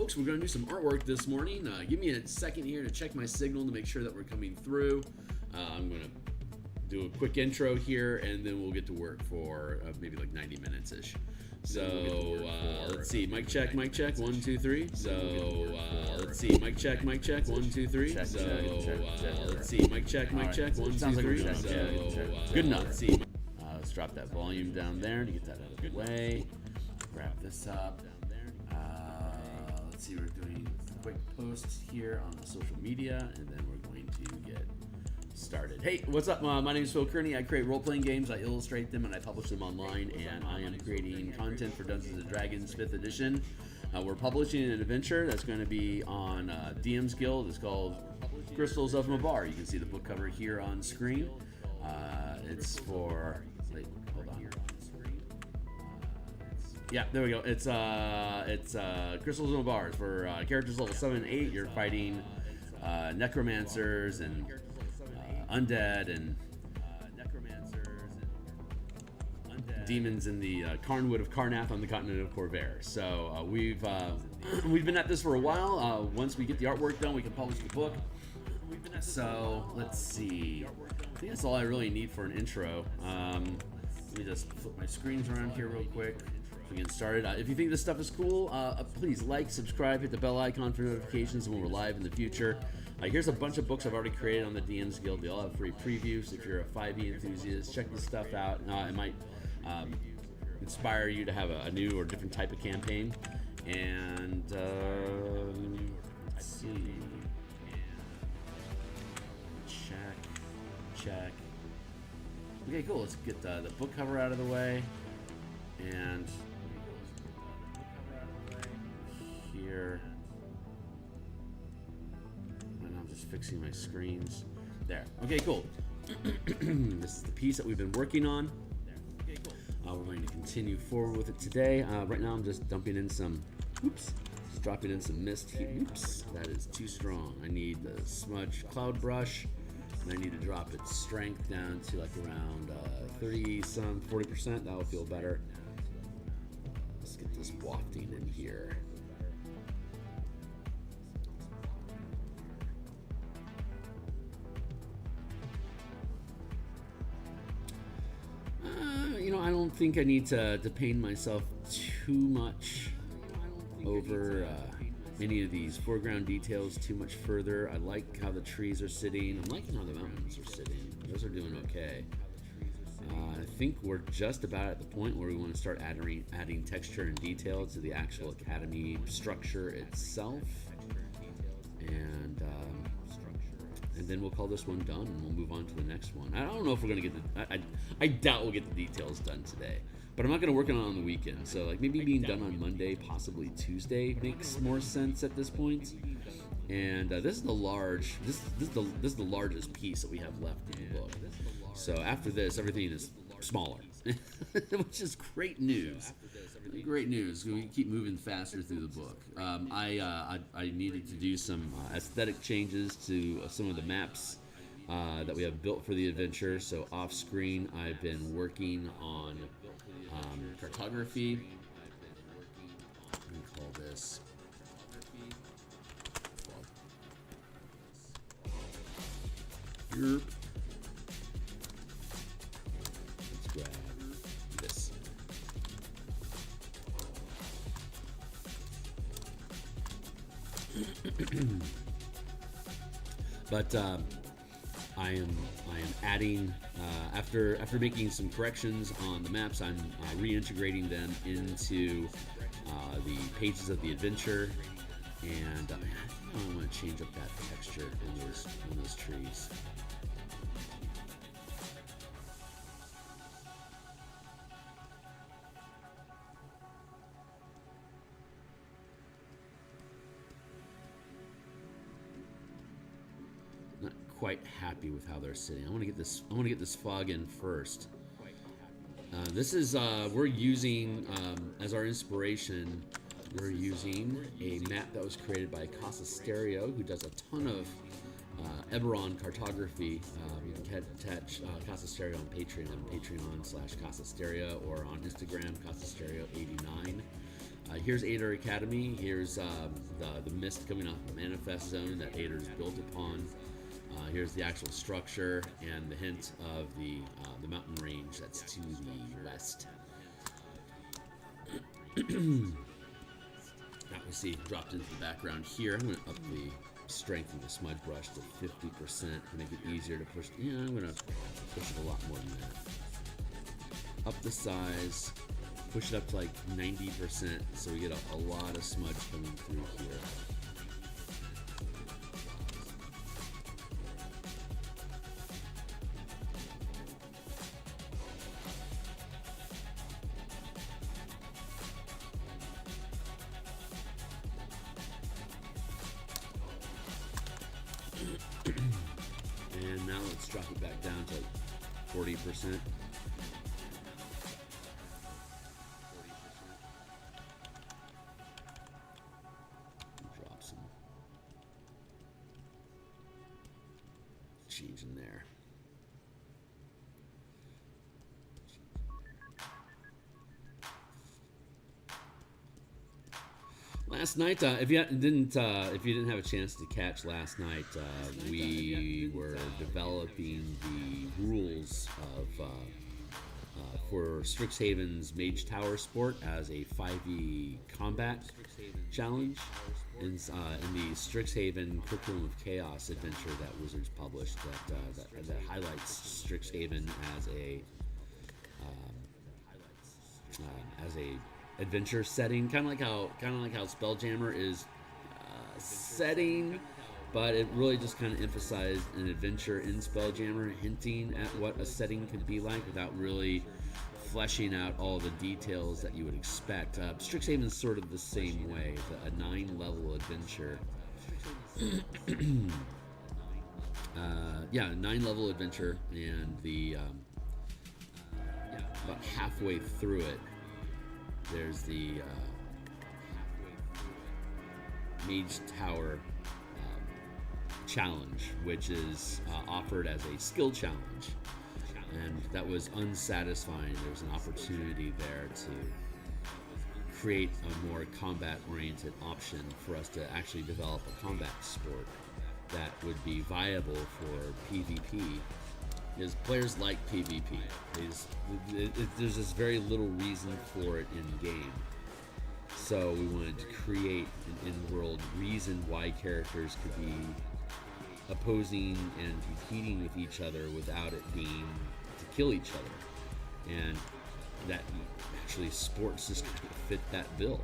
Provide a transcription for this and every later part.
folks, we're going to do some artwork this morning. Give me a second here to check my signal to make sure that we're coming through. I'm going to do a quick intro here, and then we'll get to work for maybe like 90 minutes-ish. So, let's see, mic check, 1, 2, 3. So, let's see, mic check, 1, 2, 3. So, let's see, mic check, 1, 2, 3. So, good enough. Let's see. Let's drop that volume down there to get that out of the way. Wrap this up. Let's see, we're doing quick posts here on the social media, and then we're going to get started. Hey, what's up? My name is Phil Kearney. I create role-playing games, I illustrate them, and I publish them online, and I am creating content for Dungeons & Dragons 5th edition. We're publishing an adventure that's going to be on DMsGuild. It's called Crystals of Mabar. You can see the book cover here on screen. It's for... Wait, hold on. Yeah, there we go. It's Crystals of Mabar. For characters level 7 and 8, you're fighting necromancers and undead and demons in the Carnwood of Karnath on the continent of Corvair. So we've been at this for a while. Once we get the artwork done, we can publish the book. So let's see. I think that's all I really need for an intro. Let me just flip my screens around here real quick. We get started. If you think this stuff is cool, please like, subscribe, hit the bell icon for notifications when we're live in the future. Here's a bunch of books I've already created on the DMsGuild. They all have free previews. If you're a 5e enthusiast, check this stuff out. It might inspire you to have a new or different type of campaign. And let's see. Check. Okay, cool. Let's get the book cover out of the way. And here. And I'm just fixing my screens. There. Okay, cool. This is the piece that we've been working on. We're going to continue forward with it today. Right now I'm just dropping in some mist here. Oops, that is too strong. I need the smudge cloud brush. And I need to drop its strength down to like around 40%. That will feel better. Let's get this wafting in here. I don't think I need to pain myself too much over any of these foreground details too much further. I like how the trees are sitting. I'm liking how the mountains are sitting. Those are doing okay. I think we're just about at the point where we want to start adding texture and detail to the actual academy structure itself. And then we'll call this one done, and we'll move on to the next one. I don't know if we're going to get I doubt we'll get the details done today. But I'm not going to work on it on the weekend. So like maybe being done on Monday, possibly Tuesday makes more sense at this point. And this is the largest piece that we have left in the book. So after this, everything is smaller, which is great news. Great news. We keep moving faster through the book. I needed to do some aesthetic changes to some of the maps that we have built for the adventure. So off screen, I've been working on cartography. Let me call this. Yerp. Let's grab this. But I am adding after making some corrections on the maps. I'm reintegrating them into the pages of the adventure, and I want to change up that texture in those trees. Quite happy with how they're sitting. I want to get this fog in first. This is we're using as our inspiration. We're using a map that was created by Casa Stereo, who does a ton of Eberron cartography. You can catch Casa Stereo on Patreon, Patreon/Casa Stereo, or on Instagram, Casa Stereo 89. Here's Atur Academy. Here's the mist coming off the manifest zone that Atur's built upon. Here's the actual structure and the hint of the mountain range that's to the west. Now we see dropped into the background here. I'm going to up the strength of the smudge brush to 50% to make it easier to push. Yeah, I'm going to push it a lot more than that. Up the size, push it up to like 90% so we get a lot of smudge coming through here. And now let's drop it back down to like 40%. Drop some change in there. Last night, if you didn't have a chance to catch last night, we were developing the rules of for Strixhaven's Mage Tower sport as a 5e combat challenge in the Strixhaven Curriculum of Chaos adventure that Wizards published that highlights Strixhaven as a adventure setting, kind of like how Spelljammer is setting, but it really just kind of emphasized an adventure in Spelljammer, hinting at what a setting could be like without really fleshing out all the details that you would expect. Strixhaven is sort of the same way, a 9-level adventure. 9-level adventure, and the about halfway through it, there's the Mage Tower challenge, which is offered as a skill challenge, and that was unsatisfying. There was an opportunity there to create a more combat-oriented option for us to actually develop a combat sport that would be viable for PvP. Because players like PvP. There's just very little reason for it in game. So we wanted to create an in-world reason why characters could be opposing and competing with each other without it being to kill each other. And that actually sports just fit that bill.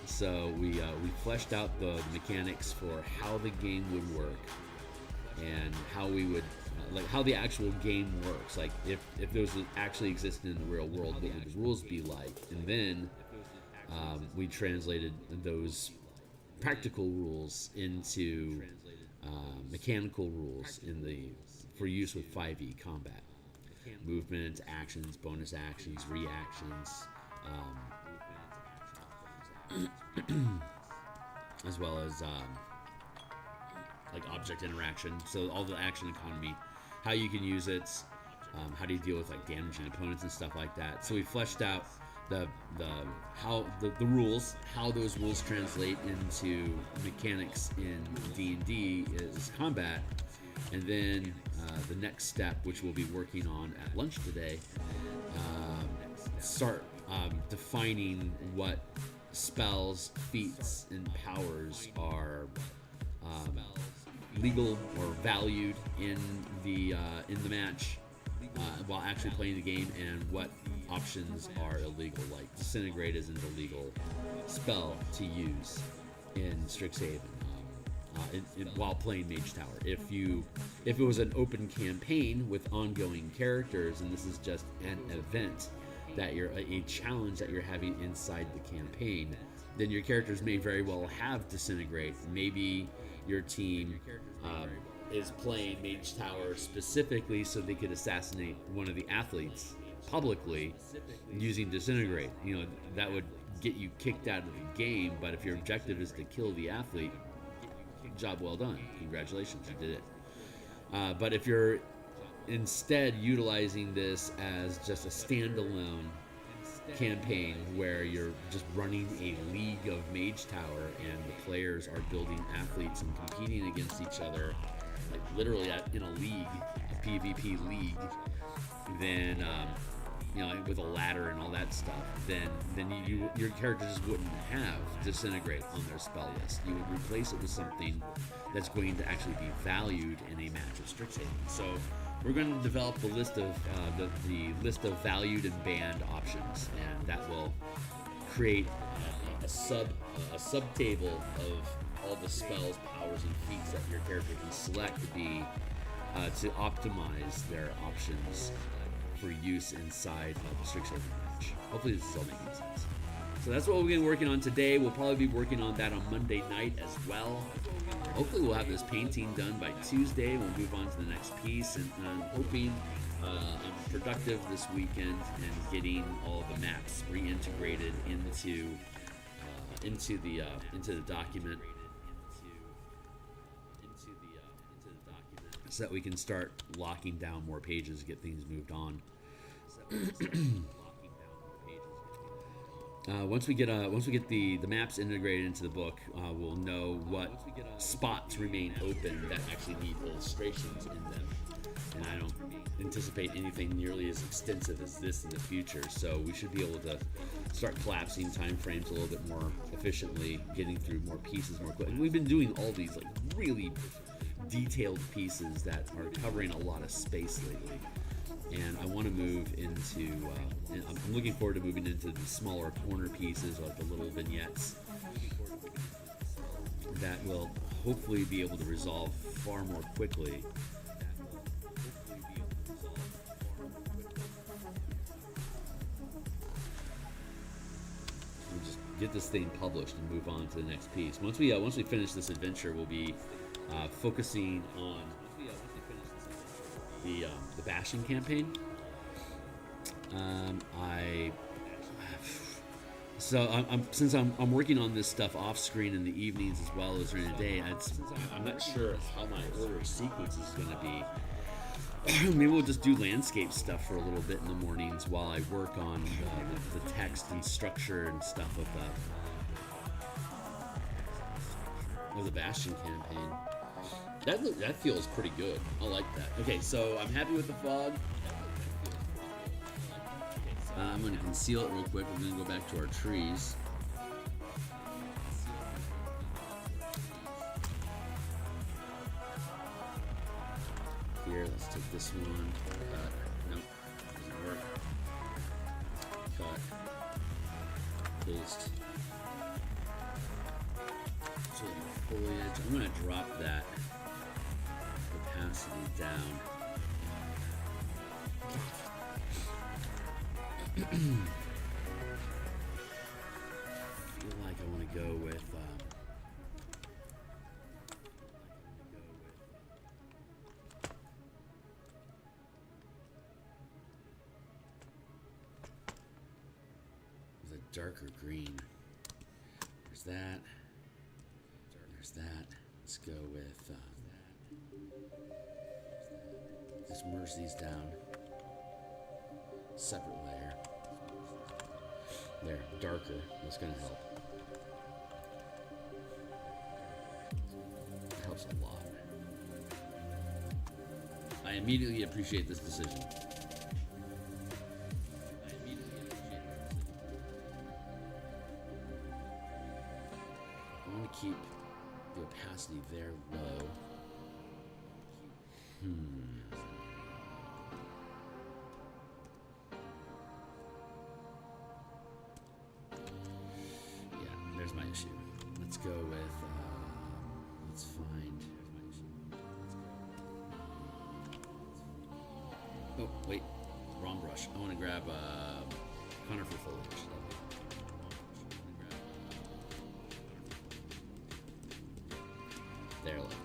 So we fleshed out the mechanics for how the game would work and how we would how the actual game works, like if those actually existed in the real world, what would the rules be like? And then we translated those practical rules into mechanical rules for use with 5e combat. Movement, actions, bonus actions, reactions, as well as like object interaction. So all the action economy, how you can use it, how do you deal with like damaging opponents and stuff like that. So we fleshed out the rules, how those rules translate into mechanics in D&D is combat, and then the next step, which we'll be working on at lunch today, start defining what spells, feats, and powers are legal or valued in the match while actually playing the game, and what options are illegal. Like Disintegrate is an illegal spell to use in Strixhaven while playing Mage Tower. If it was an open campaign with ongoing characters, and this is just an event that you're a challenge that you're having inside the campaign, then your characters may very well have Disintegrate. Maybe your team is playing Mage Tower specifically so they could assassinate one of the athletes publicly using Disintegrate. You know, that would get you kicked out of the game, but if your objective is to kill the athlete, job well done. Congratulations, you did it. But if you're instead utilizing this as just a standalone campaign where you're just running a league of Mage Tower and the players are building athletes and competing against each other, like literally in a league, a PvP league, then you know, with a ladder and all that stuff, then your character just wouldn't have Disintegrate on their spell list. You would replace it with something that's going to actually be valued in a match of Strixhaven. So we're going to develop the list of the list of valued and banned options, and that will create a sub table of all the spells, powers, and feats that your character can select to be to optimize their options for use inside of the Strixhaven match. Hopefully this is all making sense. So that's what we'll be working on today. We'll probably be working on that on Monday night as well. Hopefully we'll have this painting done by Tuesday. We'll move on to the next piece, and I'm hoping I'm productive this weekend and getting all the maps reintegrated into the document, so that we can start locking down more pages, get things moved on. Once we get the maps integrated into the book, we'll know what spots remain open that actually need illustrations in them. And I don't anticipate anything nearly as extensive as this in the future, so we should be able to start collapsing time frames a little bit more efficiently, getting through more pieces more quickly. And we've been doing all these like really detailed pieces that are covering a lot of space lately, and I want to move into I'm looking forward to moving into the smaller corner pieces, like the little vignettes that will hopefully be able to resolve far more quickly. We'll just get this thing published and move on to the next piece. Once we finish this adventure, we'll be focusing on the bashing campaign. Since I'm working on this stuff off screen in the evenings as well as during the day, I'm not sure how my order of sequence is going to be. Maybe we'll just do landscape stuff for a little bit in the mornings while I work on the text and structure and stuff of the Bastion campaign. That feels pretty good. I like that. Okay, so I'm happy with the fog. I'm going to conceal it real quick. We're going to go back to our trees. Here, let's take this one. Cut. Nope, doesn't work. Cut. Paste. So foliage. I'm going to drop that opacity down. I feel like I want to go with a darker green. There's that. There's that. Let's go with just merge these down. Separate layer. There, darker. That's gonna help. It helps a lot. I immediately appreciate this decision. I want to keep the opacity there low. There's my issue. Let's go with, let's find, oh, wait, wrong brush. I want to grab conifer foliage. There, like that.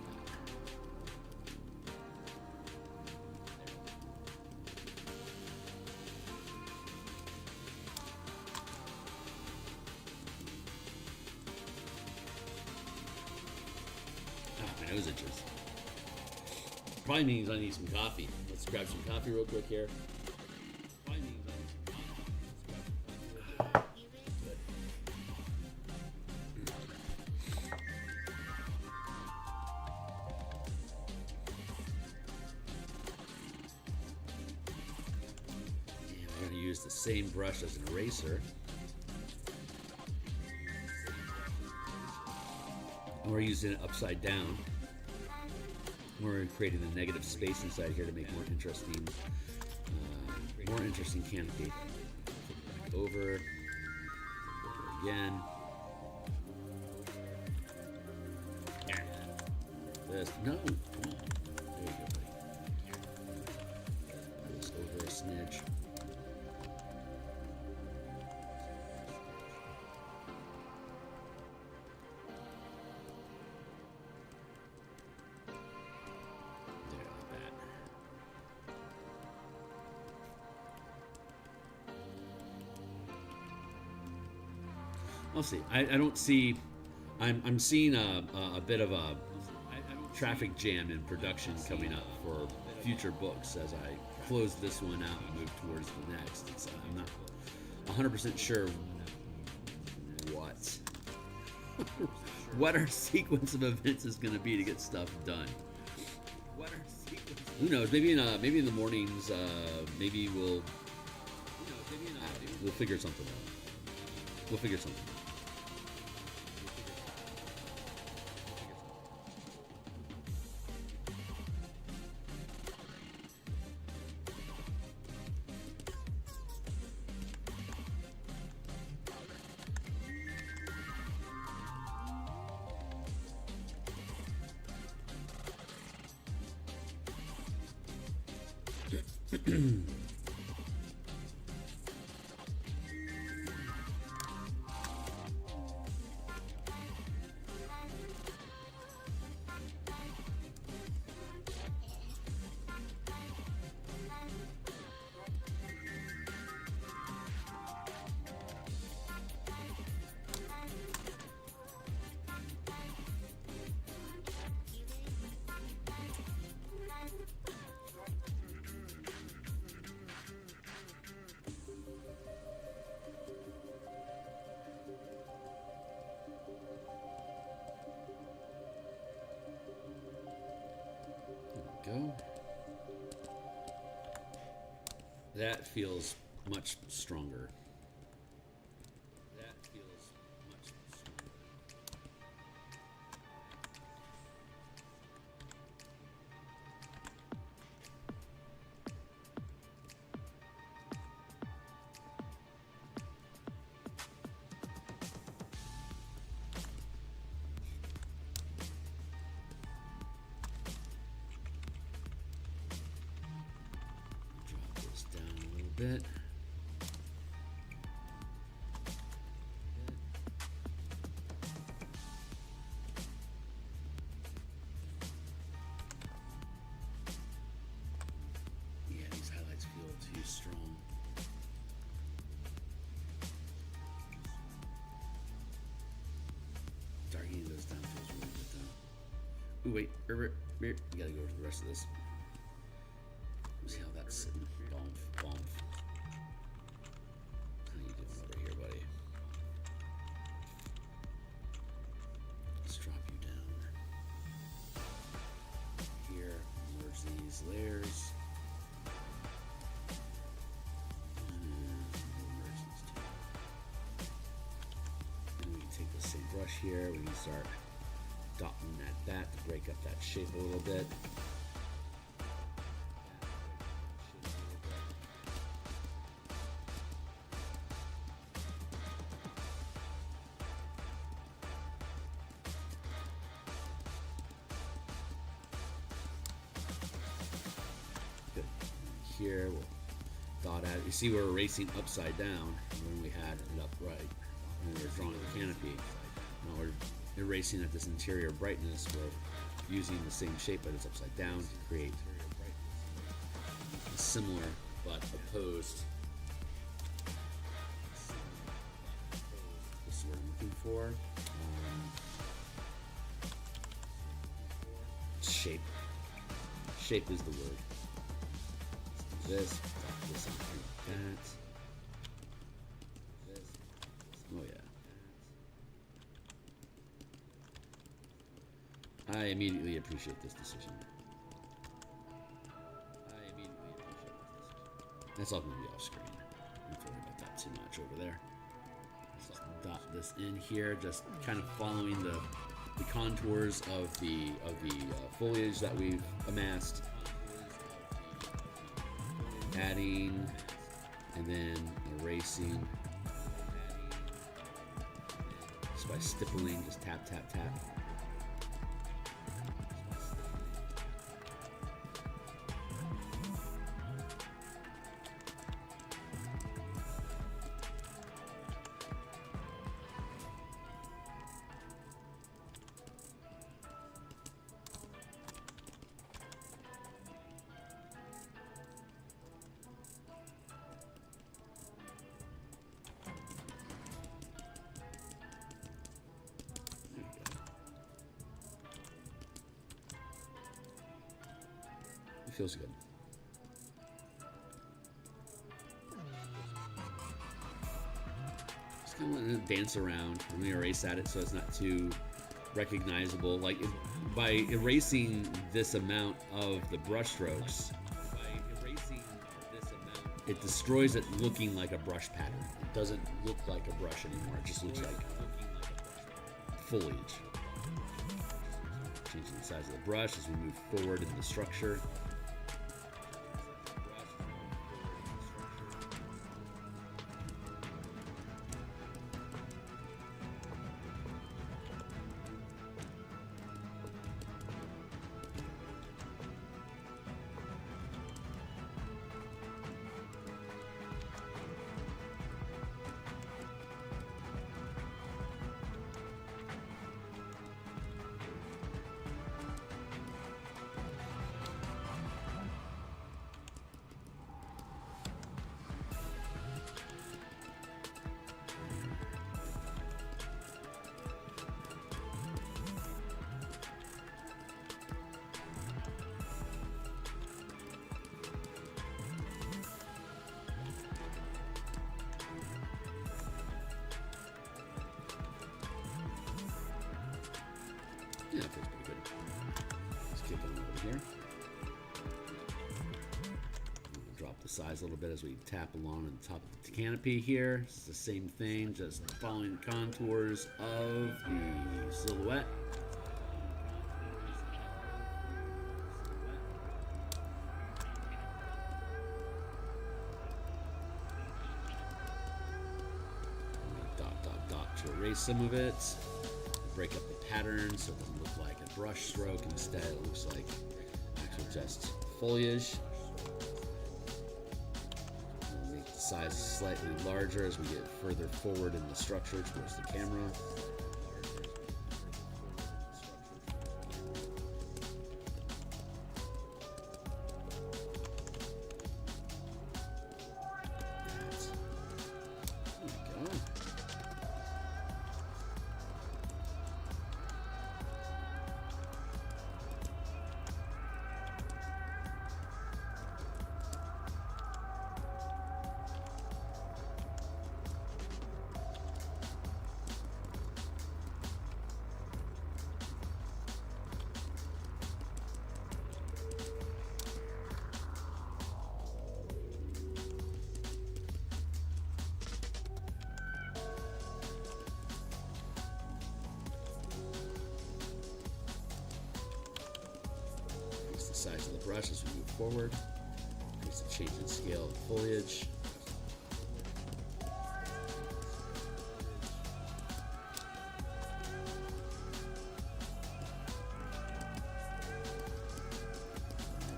My nose itches. Probably means I need some coffee. Let's grab some coffee real quick here. use the same brush as an eraser. And we're using it upside down. We're creating a negative space inside here to make more interesting canopy. Back over again. This no. There you go, buddy. Pull this over a smidge. I'll see. I don't see. I'm seeing a bit of a traffic jam in production coming up for future books as I close this one out and move towards the next. I'm not 100% sure what our sequence of events is going to be to get stuff done. Who knows? Maybe in the mornings. Maybe we'll figure something out. We'll figure something out. Go. That feels much stronger. Bit. Yeah, these highlights feel too strong. Darkening those down feels really good though. Ooh, wait, Herbert, you gotta go over the rest of this. See how that's sitting. Bomb. How you doing over here, buddy? Let's drop you down. Here, merge these layers. Merge these two. And we can take the same brush here. We can start dotting that to break up that shape a little bit. Here, we'll dot at it. You see we're erasing upside down when we had it upright when we were drawing the canopy. Now we're erasing at this interior brightness. We're using the same shape but it's upside down to create a similar but opposed. This is what I'm looking for. Shape. Shape is the word. This on that. Oh yeah. I immediately appreciate this decision. That's all going to be off screen. too much over there. Let's just dot this in here, just kind of following the contours of the foliage that we've amassed. Adding and then erasing just by stippling, just tap, tap, tap. It feels good. Just kind of letting it dance around. Let me erase at it so it's not too recognizable. Like by erasing this amount of the brush strokes, it destroys it looking like a brush pattern. It doesn't look like a brush anymore. It just looks like foliage. Changing the size of the brush as we move forward in the structure. Yeah, it feels pretty good. Let's keep it over here. Drop the size a little bit as we tap along on the top of the canopy here. It's the same thing, just following the contours of the silhouette. Dot, dot, dot to erase some of it. Break up the pattern so it doesn't look like a brush stroke. Instead, it looks like actual just foliage. We'll make the size slightly larger as we get further forward in the structure towards the camera. Size of the brush as we move forward. Increase the change in scale of foliage.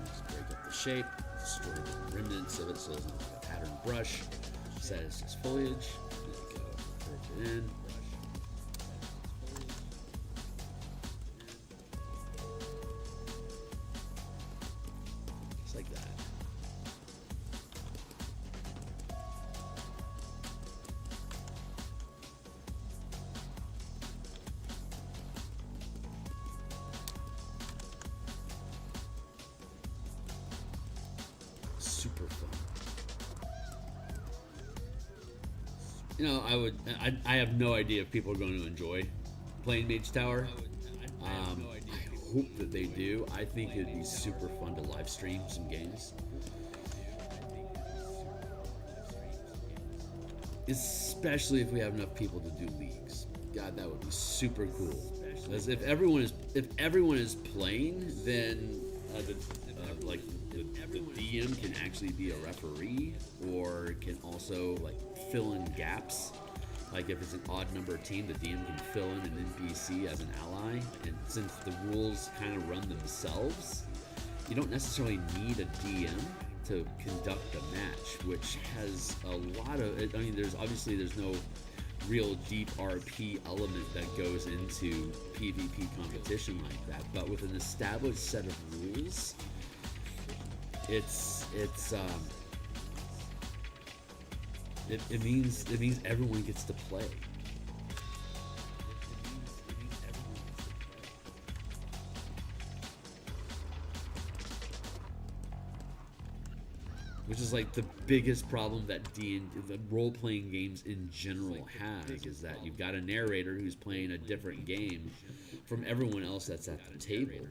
Just break up the shape, destroy the remnants of it so it doesn't look like a patterned brush. Set it as just foliage. There we go. Curve it in. Like that. Super fun. You know, I have no idea if people are going to enjoy playing Mage Tower. I hope that they do. I think it'd be super fun to live stream some games. especially if we have enough people to do leagues. God, that would be super cool. As if everyone is playing, then the DM can actually be a referee, or can also like fill in gaps. Like if it's an odd number team, the DM can fill in an NPC as an ally. And since the rules kind of run themselves, you don't necessarily need a DM to conduct a match, which has a lot of. I mean, there's no real deep RP element that goes into PvP competition like that. But with an established set of rules, it means everyone gets to play. Which is like the biggest problem that the role-playing games in general have, is that you've got a narrator who's playing a different game from everyone else that's at the table.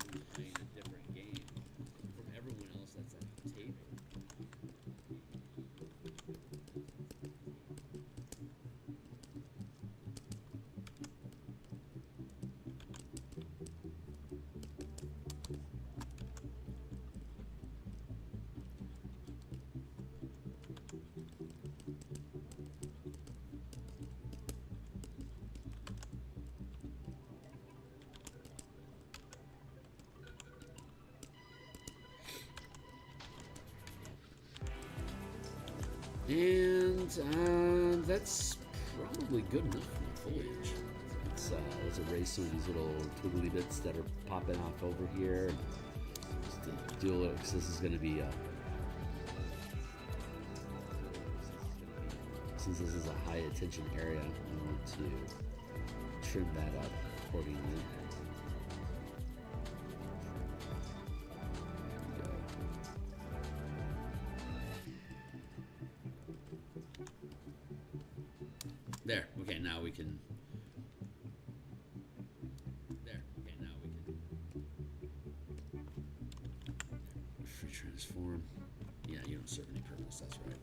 And that's probably good enough for the foliage. Let's erase some of these little twiggly bits that are popping off over here. Just to do a little, because this is going to be since this is a high attention area, I want to trim that up accordingly. There. Okay, now we can. There. Okay, now we can. Free transform. Yeah, you don't serve any purpose. That's right.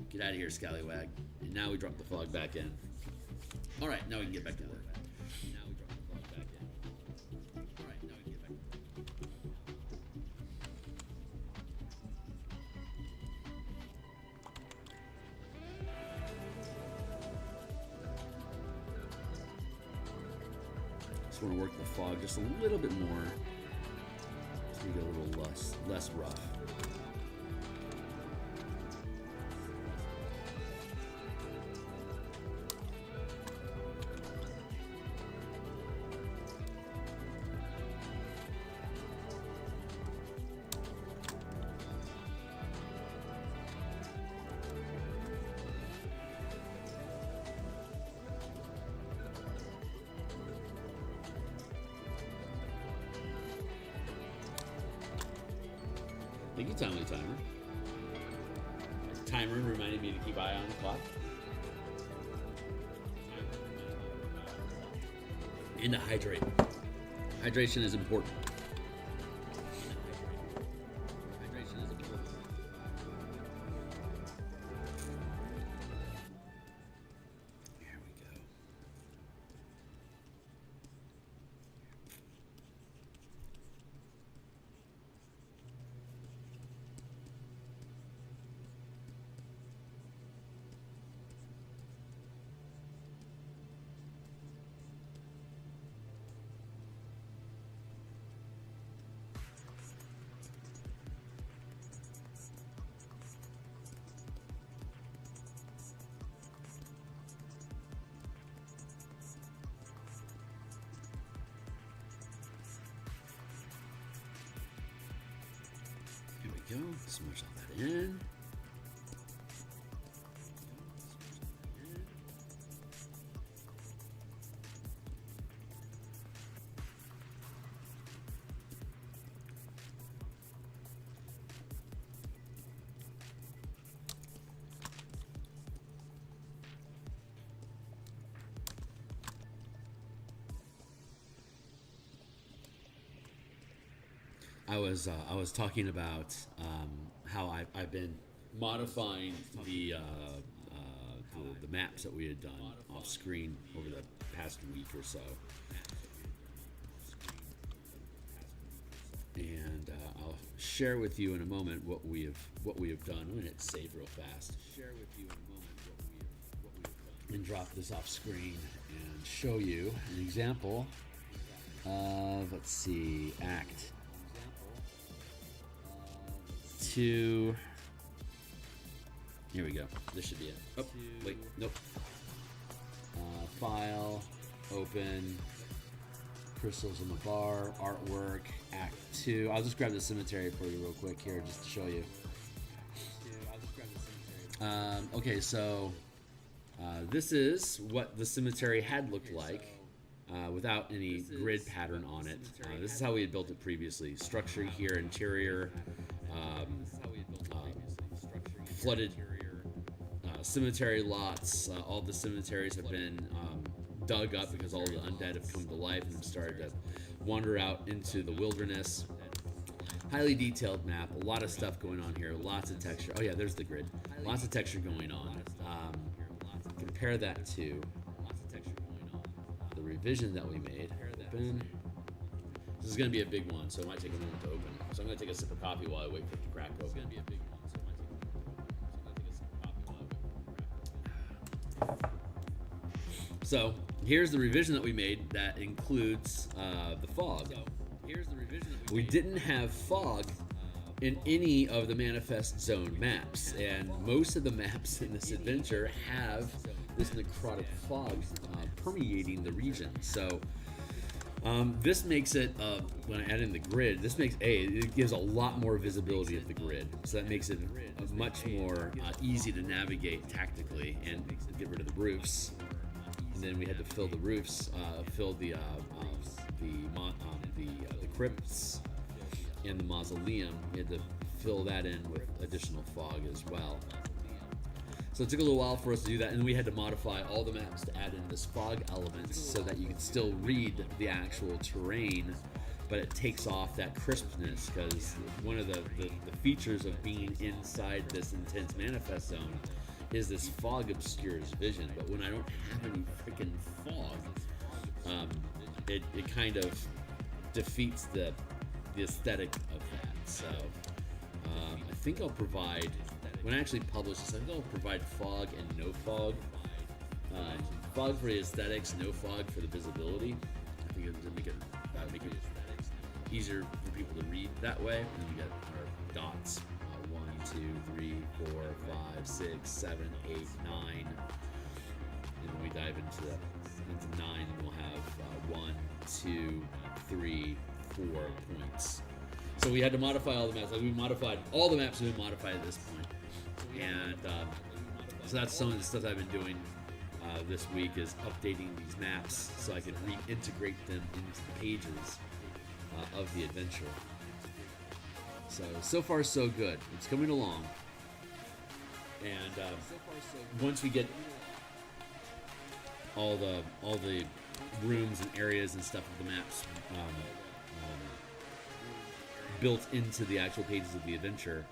Get out of here, scallywag. And now we drop the fog back in. All right, now we can get back to work. Now we drop the fog back in. All right, now we can get back to work. Just want to work the fog just a little bit more, so we get a little less rough. Thank you, Timely Timer. Timer reminded me to keep eye on the clock. And to hydrate. Hydration is important. Hydration is important. Here we go. Go, smudge all that in. I was talking about how I've been modifying the the maps that we had done off screen over the past week or so. And I'll share with you in a moment what we have done. I'm gonna hit save real fast. Share with you in a moment what we have done. And drop this off screen and show you an example of, let's see, Act 2. Here we go. This should be it. Oh, wait, nope. File, open. Crystals in the bar, artwork, Act 2. I'll just grab the cemetery for you real quick here just to show you. Okay, so this is what the cemetery had looked like without any grid pattern on it. This is how we had built it previously. Structure here, interior, flooded cemetery lots. All the cemeteries have been dug up because all the undead have come to life and started to wander out into the wilderness. Highly detailed map, a lot of stuff going on here, lots of texture. Oh yeah, there's the grid. Lots of texture going on. Compare that to the revision that we made. Open. This is going to be a big one, so it might take a moment to open. So I'm going to take a sip of coffee while I wait for it to crack open. It's going to be a big one, so it might take a moment to open. So I'm going to take a sip of coffee while I wait for it to crack open. So here's the revision that we made that includes the fog. We didn't have fog in any of the Manifest Zone maps, and most of the maps in this adventure have this necrotic fog permeating the region. So this makes it, when I add in the grid, this makes, it gives a lot more visibility of the grid. So that makes it much more easy to navigate tactically and get rid of the roofs. And then we had to fill the roofs, fill the crypts and the mausoleum. We had to fill that in with additional fog as well. So it took a little while for us to do that, and we had to modify all the maps to add in this fog element so that you can still read the actual terrain, but it takes off that crispness, because one of the features of being inside this intense manifest zone is this fog obscures vision. But when I don't have any freaking fog, it kind of defeats the aesthetic of that. So I think I'll provide, when I actually publish this, I think I'll provide fog and no fog. Fog for the aesthetics, no fog for the visibility. I think it'll make it easier for people to read that way. And then we got our dots. 1, 2, 3, 4, 5, 6, 7, 8, 9. And then we dive into 9, and we'll have 1, 2, 3, 4 points. So we had to modify all the maps. Like, we modified all the maps have been modified at this point. And so that's some of the stuff I've been doing this week, is updating these maps so I can reintegrate them into the pages of the adventure. So far so good. It's coming along. And once we get all the rooms and areas and stuff of the maps built into the actual pages of the adventure,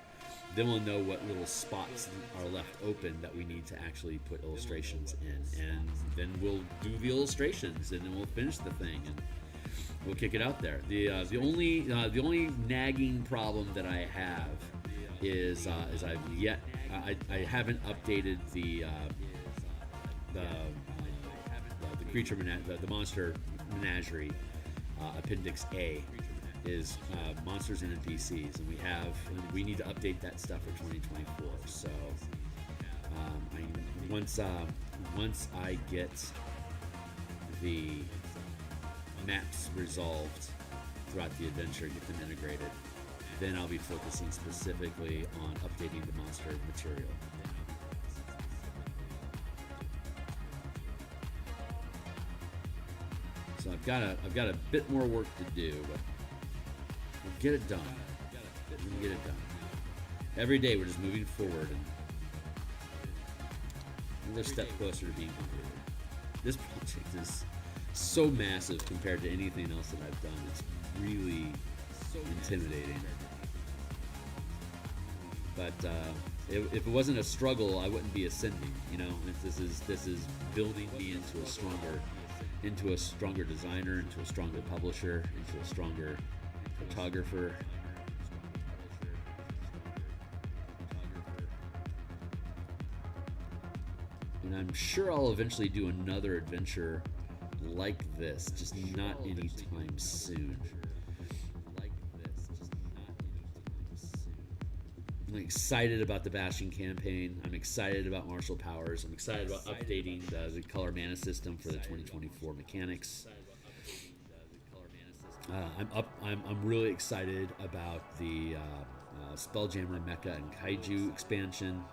then we'll know what little spots are left open that we need to actually put illustrations in, and then we'll do the illustrations, and then we'll finish the thing, and we'll kick it out there. The only nagging problem that I have is I haven't updated the creature the monster menagerie. Appendix A is monsters and NPCs, and we need to update that stuff for 2024. So once I get the maps resolved throughout the adventure, get them integrated, then I'll be focusing specifically on updating the monster material. So I've got a bit more work to do, but we'll get it done. We can get it done. Every day we're just moving forward and another step closer to being completed. This project is so massive compared to anything else that I've done. It's really intimidating. But if it wasn't a struggle, I wouldn't be ascending. You know, this is building me into a stronger designer, into a stronger publisher, into a stronger photographer. And I'm sure I'll eventually do another adventure like this, just not anytime soon. I'm excited about the Bastion campaign. I'm excited about martial powers. I'm excited about updating the color mana system for the 2024 mechanics. I'm really excited about the Spelljammer Mecha and Kaiju expansion,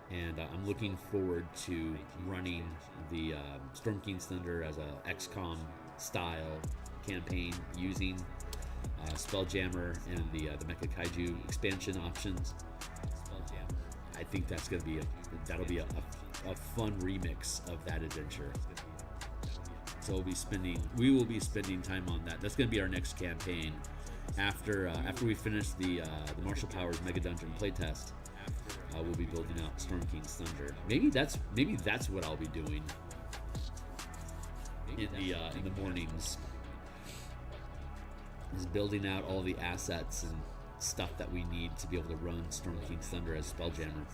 and I'm looking forward to running the Storm King's Thunder as a XCOM style campaign using Spelljammer and the Mecha Kaiju expansion options. I think that's gonna be that'll be a fun remix of that adventure. So we will be spending time on that. That's gonna be our next campaign after we finish the Martial Powers Mega Dungeon playtest. We'll be building out Storm King's Thunder. Maybe that's what I'll be doing in the mornings. Is building out all the assets and stuff that we need to be able to run Storm King's Thunder as Spelljammer.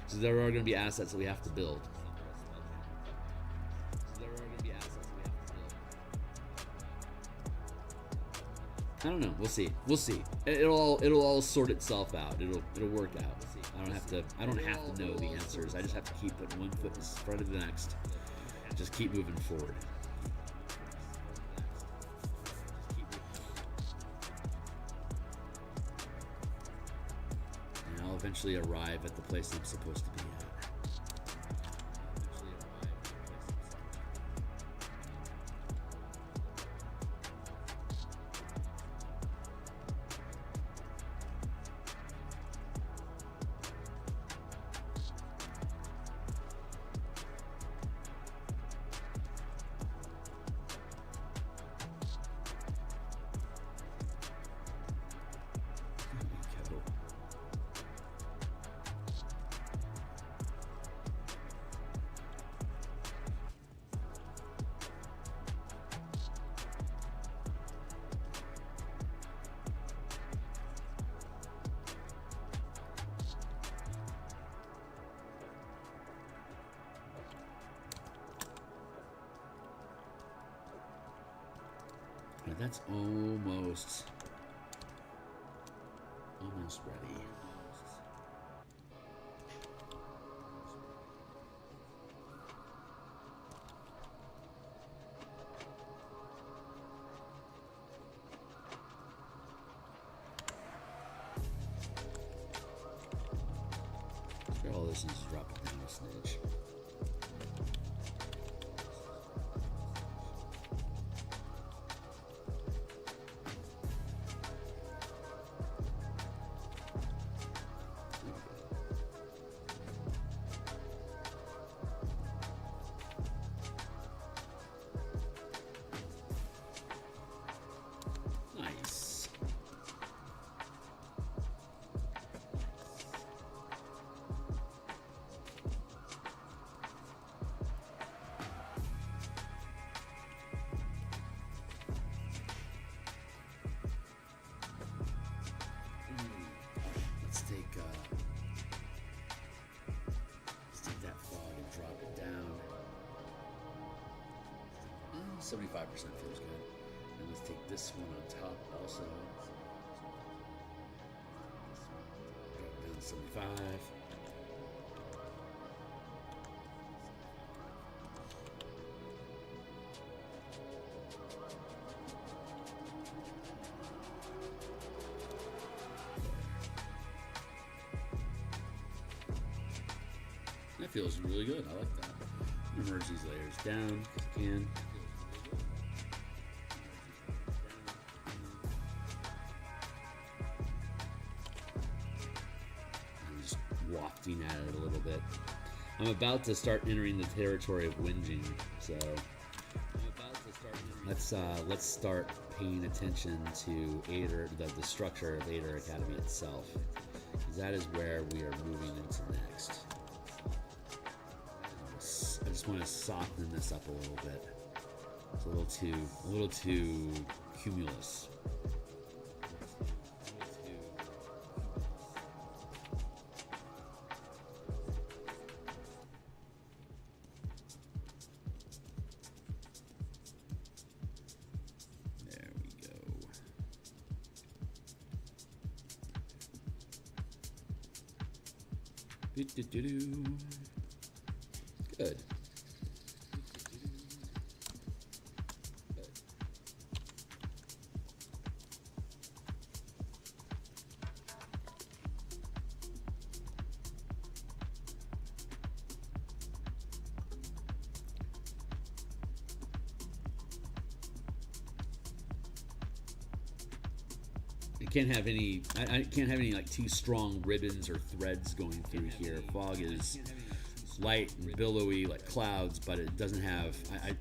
So there are going to be assets that we have to build. I don't know. We'll see. It'll all sort itself out. It'll work out. I don't have to know the answers. I just have to keep putting one foot in front of the next. Just keep moving forward. And I'll eventually arrive at the place I'm supposed to be at. That's almost ready. Sure, all this is dropping down a smidge. Let's take that fog and drop it down. 75% feels good. And let's take this one on top also. Drop it down to 75. That feels really good. I like that. Merge these layers down if I can. I'm just wafting at it a little bit. I'm about to start entering the territory of whinging, so let's start paying attention to the structure of Atur Academy itself. Because that is where we are moving into next. I just want to soften this up a little bit. It's a little too cumulus. There we go. Good. I can't have any like too strong ribbons or threads going through here. Fog is light and billowy like clouds, but it doesn't have.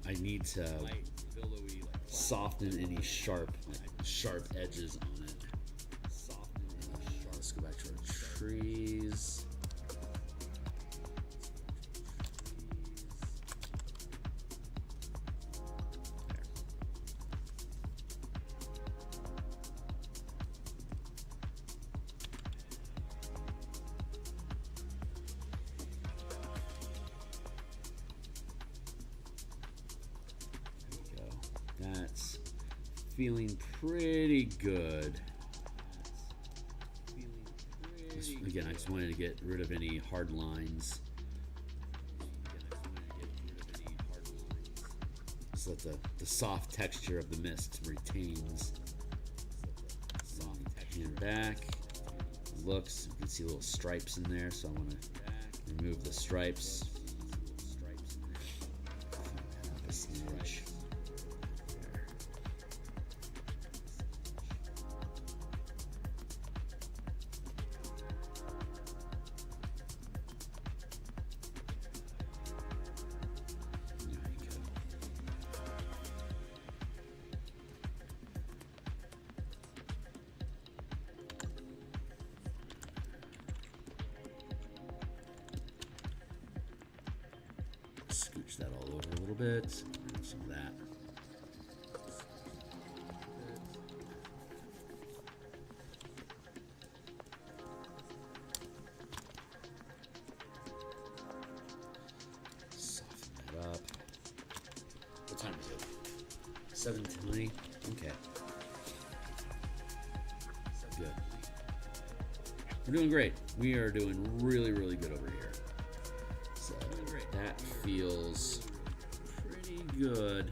I need to soften any sharp edges on it. Let's go back to our trees. That's feeling pretty good. Again, I just wanted to get rid of any hard lines. So that the soft texture of the mist retains. Hand back. Looks, you can see little stripes in there, so I want to remove the stripes. A smidge. Scooch that all over a little bit. Some of that. Soften that up. What time is it? 7:20. Okay. Good. We're doing great. We are doing really, really good over here. So that feels pretty good.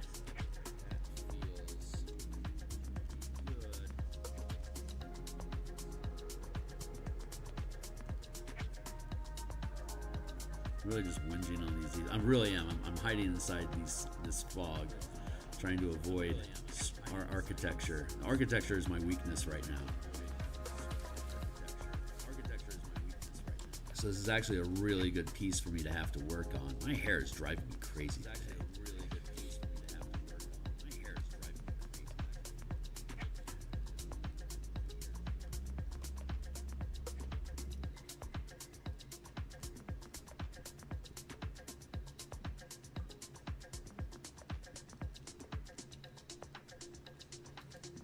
I'm really just whinging on these. I really am. I'm hiding inside this fog, trying to avoid our architecture. Architecture is my weakness right now. So this is actually a really good piece for me to have to work on. My hair is driving me crazy today.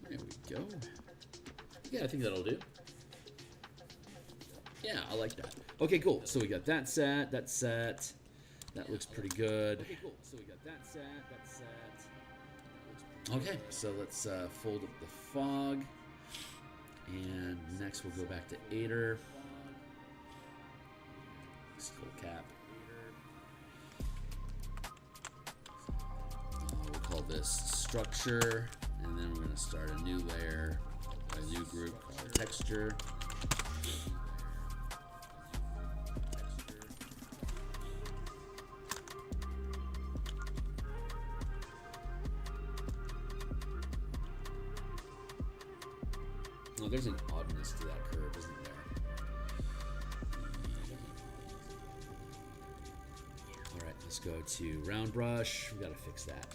There we go. Yeah, I think that'll do. Yeah, I like that. Okay, cool. So we got that set. That looks pretty good. Okay, cool. So we got that set. Okay, so let's fold up the fog. And next we'll go back to Atur. Skull cap. We'll call this structure. And then we're going to start a new layer, a new group called texture. Oh, there's an oddness to that curve, isn't there? All right, let's go to round brush. We got to fix that.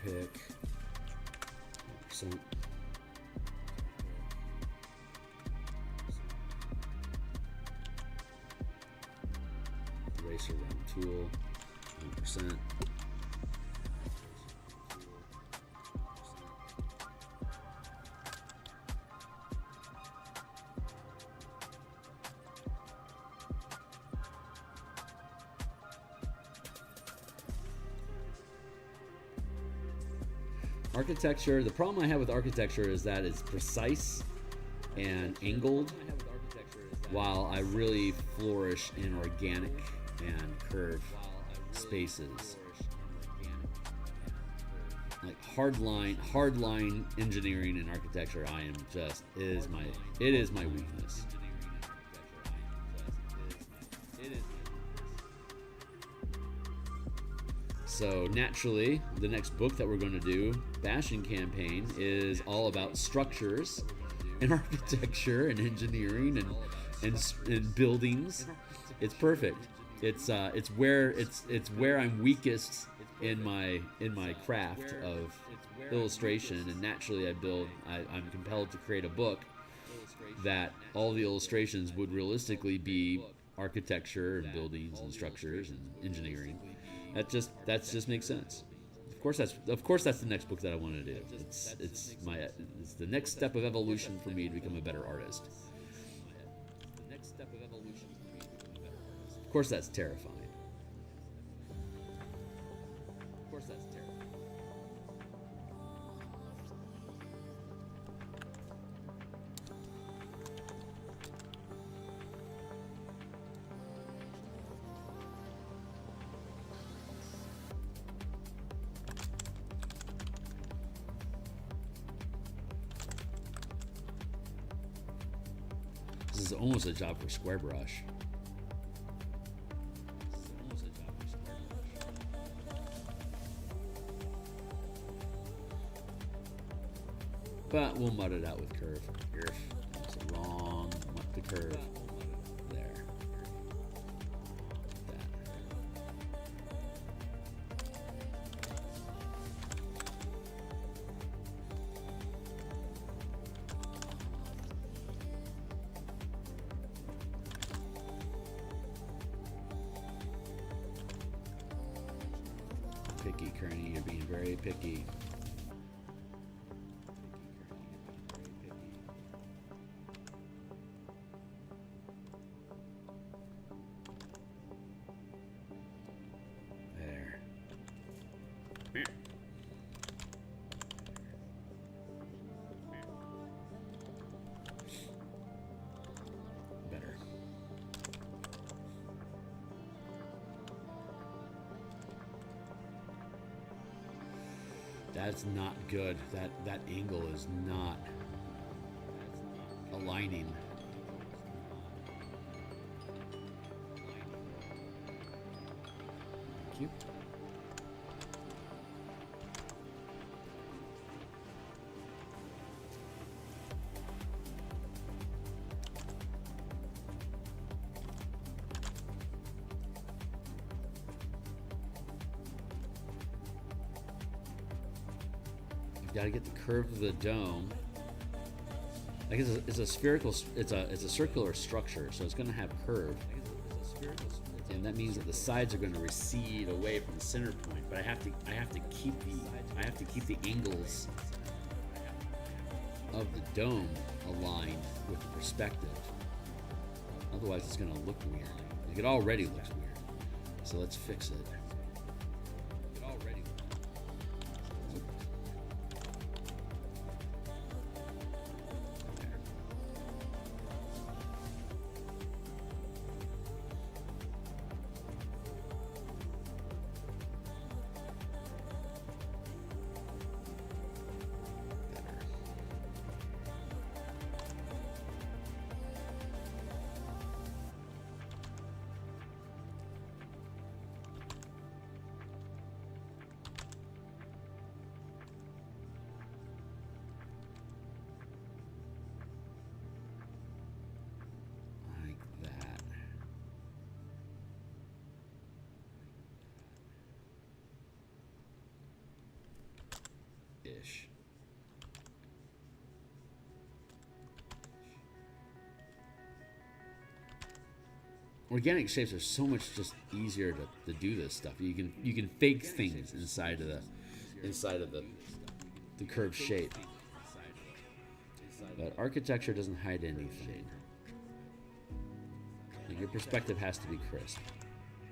pick. Percent. Eraser round tool. 1%. Architecture, the problem I have with architecture is that it's precise and angled, while I really flourish in organic and curved spaces. Like hardline engineering and architecture, I am just, it is my weakness. So naturally, the next book that we're going to do, Bastion Campaign, is all about structures and architecture and engineering and buildings. It's perfect. It's where I'm weakest in my craft of illustration, and naturally I'm compelled to create a book that all the illustrations would realistically be architecture and buildings and structures and engineering. That just makes sense. Of course that's the next book that I want to do. It's the next step of evolution for me to become a better artist. Of course that's terrifying. This is almost a job for Square Brush. But we'll mud it out with curve. It's a wrong the curve. There. That. Picky, Kearney, you're being very picky. There. Better. That's not good. That angle is not aligning. Thank you. Got to get the curve of the dome. Like it's a spherical. It's a circular structure, so it's going to have curve, and that means that the sides are going to recede away from the center point. But I have to keep the angles of the dome aligned with the perspective. Otherwise, it's going to look weird. Like it already looks weird. So let's fix it. finish. Organic shapes are so much just easier to do this stuff. You can fake things inside of the curved shape. But architecture doesn't hide anything. Like your perspective has to be crisp.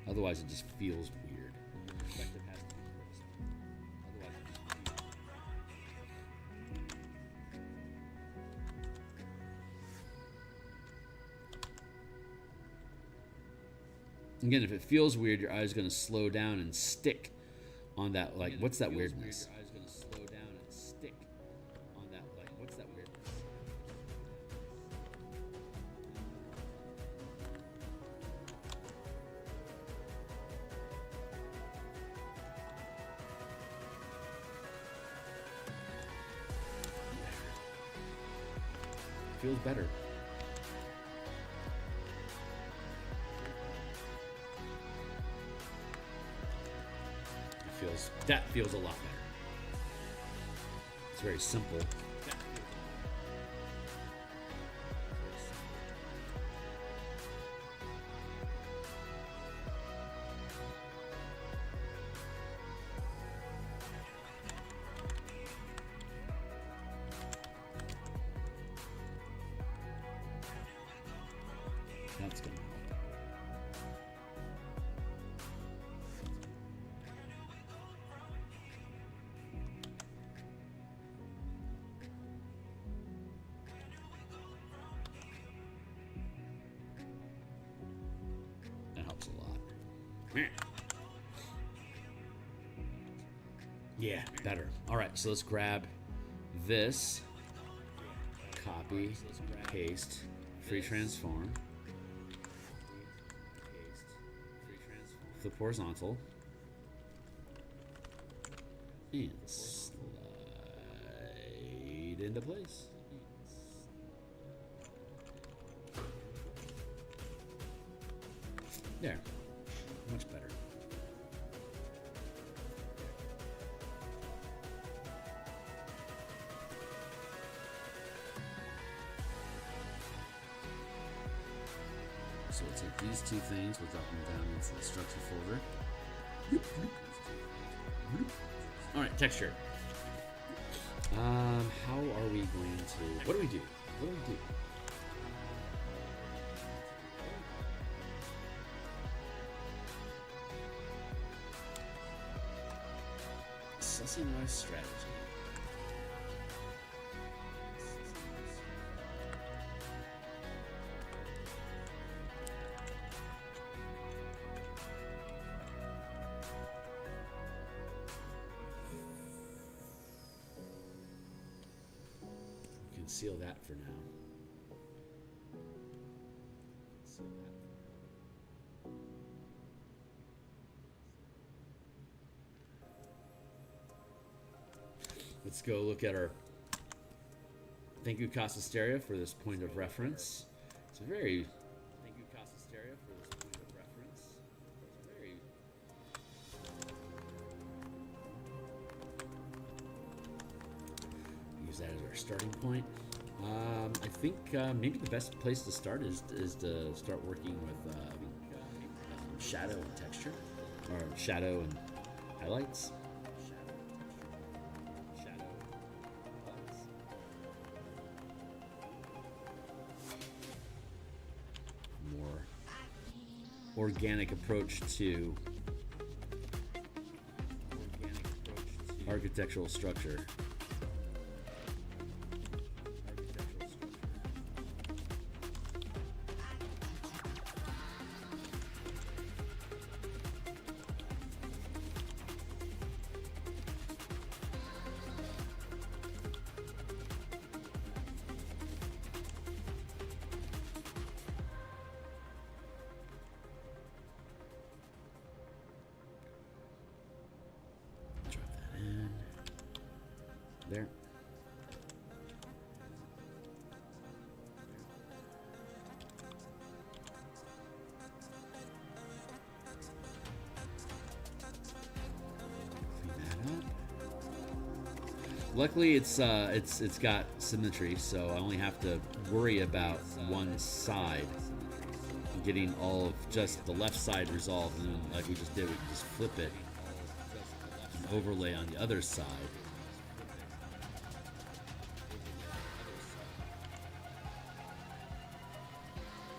Otherwise it just feels weird. Again, if it feels weird, your eye's going to slow down and stick on that, like, what's that weirdness? Your eye's going to slow down and stick on that, like, what's that weirdness? Feels better. That feels a lot better. It's very simple. That's good. Yeah, better. All right, so let's grab this, copy, paste, free transform, flip horizontal, and slide into place. There, much better. So we'll take these two things, we'll drop them down into the structure folder. All right, texture. How are we going to? What do we do? What do we do? Assessing our strategy. Conceal that for now. Let's go look at our thank you Casasteria for this point of reference. It's a very thank you Casasteria for this point of reference. It's a very use that as our starting point. I think maybe the best place to start is to start working with shadow and texture, or shadow and highlights. More organic approach to architectural structure. There. Clean that up. Luckily, it's got symmetry, so I only have to worry about one side getting all of just the left side resolved, and then like we just did, we can just flip it and overlay on the other side.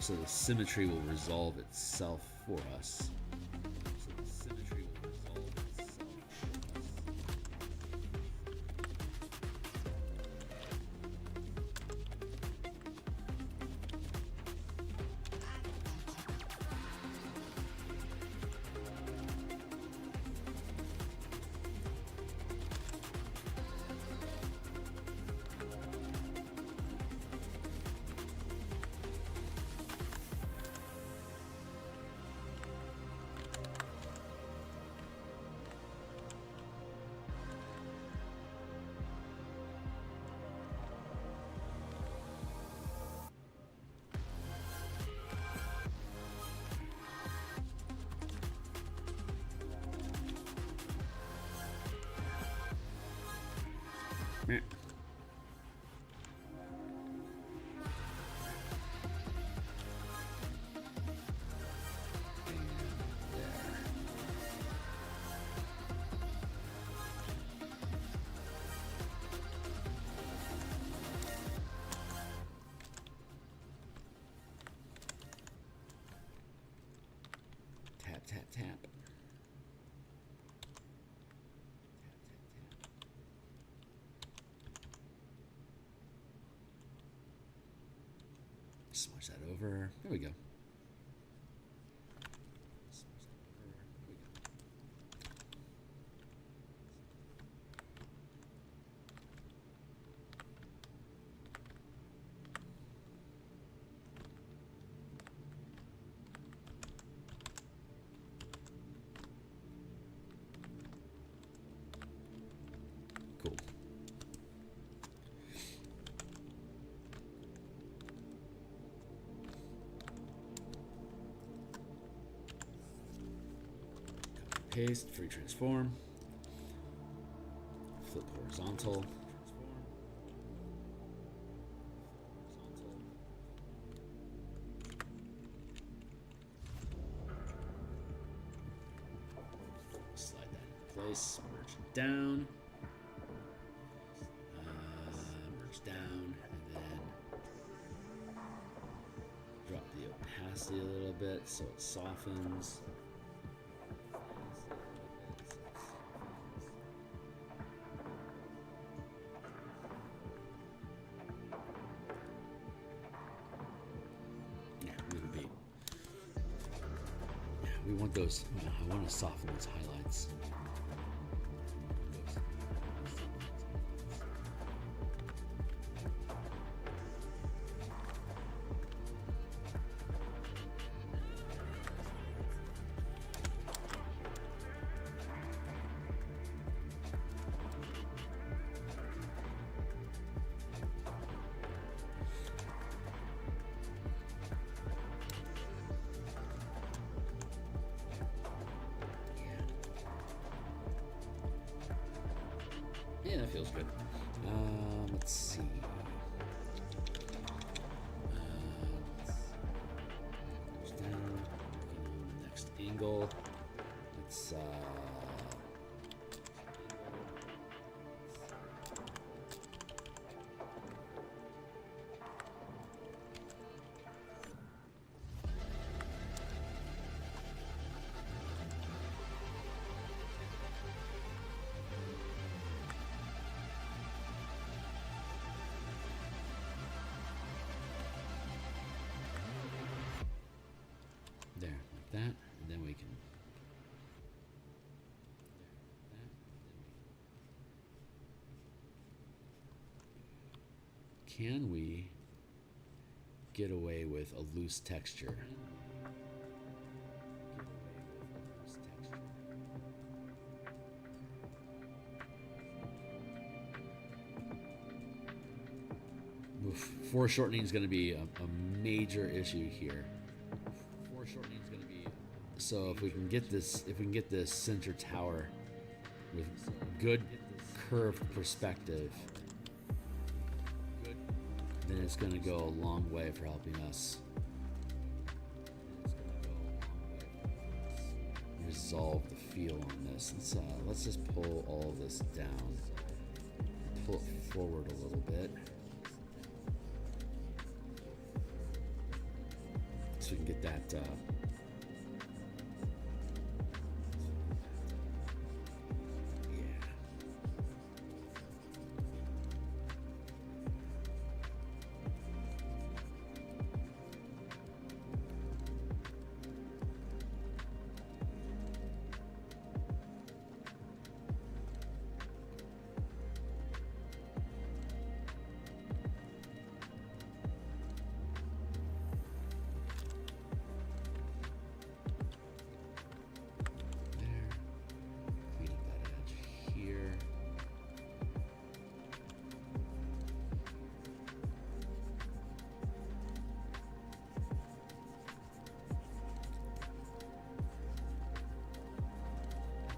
So the symmetry will resolve itself for us. Meh. Tap, tap, tap. Smudge that over. There we go. Cool. Paste, free transform, flip horizontal, slide that into place, merge it down, merge down, and then drop the opacity a little bit so it softens. We want those, I want to soften those highlights. Yeah, that feels good. Let's see. Down, next angle. Let's there, like that, and then we can we get away with a loose texture? Oof, foreshortening is going to be a major issue here. Foreshortening is going to be so if we can get this center tower with good curved perspective, then it's going to go a long way for helping us resolve the feel on this. Let's just pull all of this down, pull it forward a little bit, so we can get that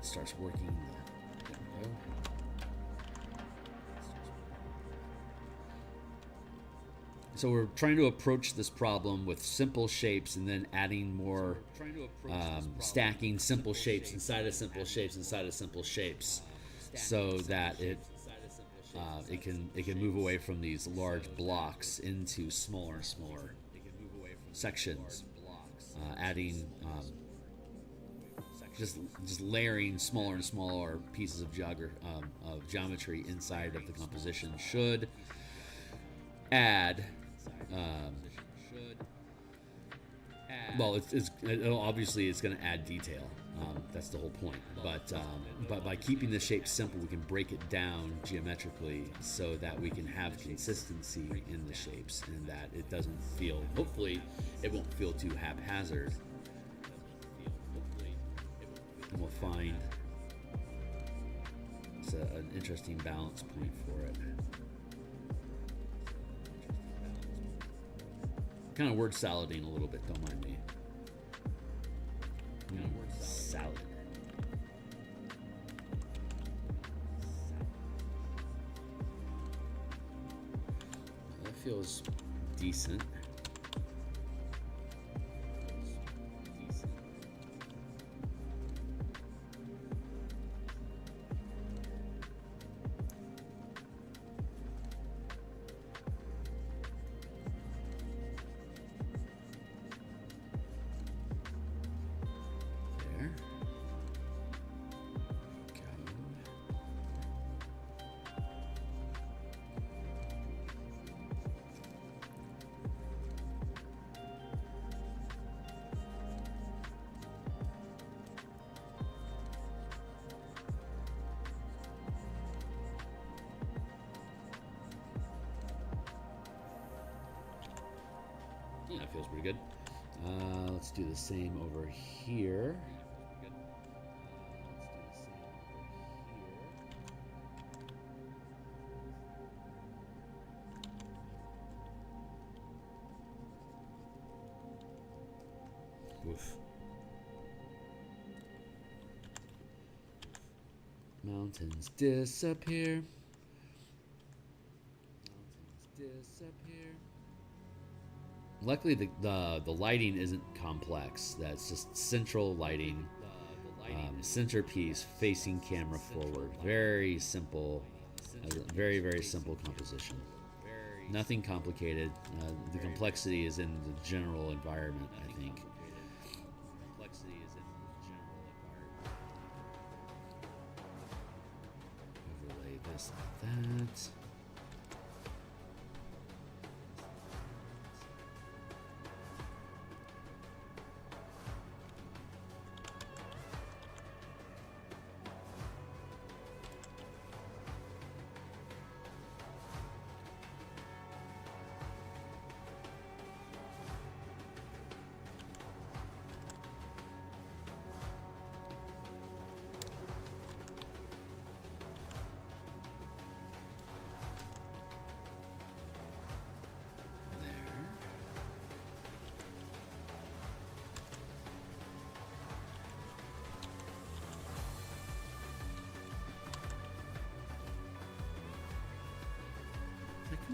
starts working. There we go. So we're trying to approach this problem with simple shapes and then adding more, stacking simple shapes inside of simple shapes inside of simple shapes, so that it can move away from these large blocks into smaller and smaller sections, adding just layering smaller and smaller pieces of geometry inside of the composition should add. Well, obviously it's going to add detail. That's the whole point. But by keeping the shape simple, we can break it down geometrically so that we can have consistency in the shapes, and that it doesn't feel. Hopefully, it won't feel too haphazard. And we'll find it's an interesting balance point for it. Kind of word salading a little bit, don't mind me. Salad. That feels decent. Yeah, that feels pretty good. Let's do the same over here. Oof. Mountains disappear. Luckily, the lighting isn't complex. That's just central lighting, centerpiece facing camera forward. Very simple, very, very simple composition. Nothing complicated. The complexity is in the general environment, I think. Overlay this like that.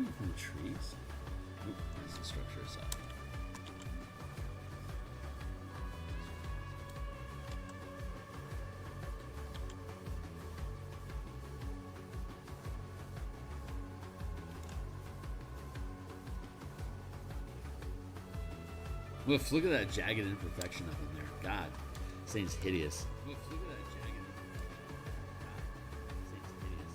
moving from the trees? Nope, that's the structure side. Woof, look at that jagged imperfection up in there. God, this thing's hideous. Woof, look at that jagged imperfection. God, this thing's hideous.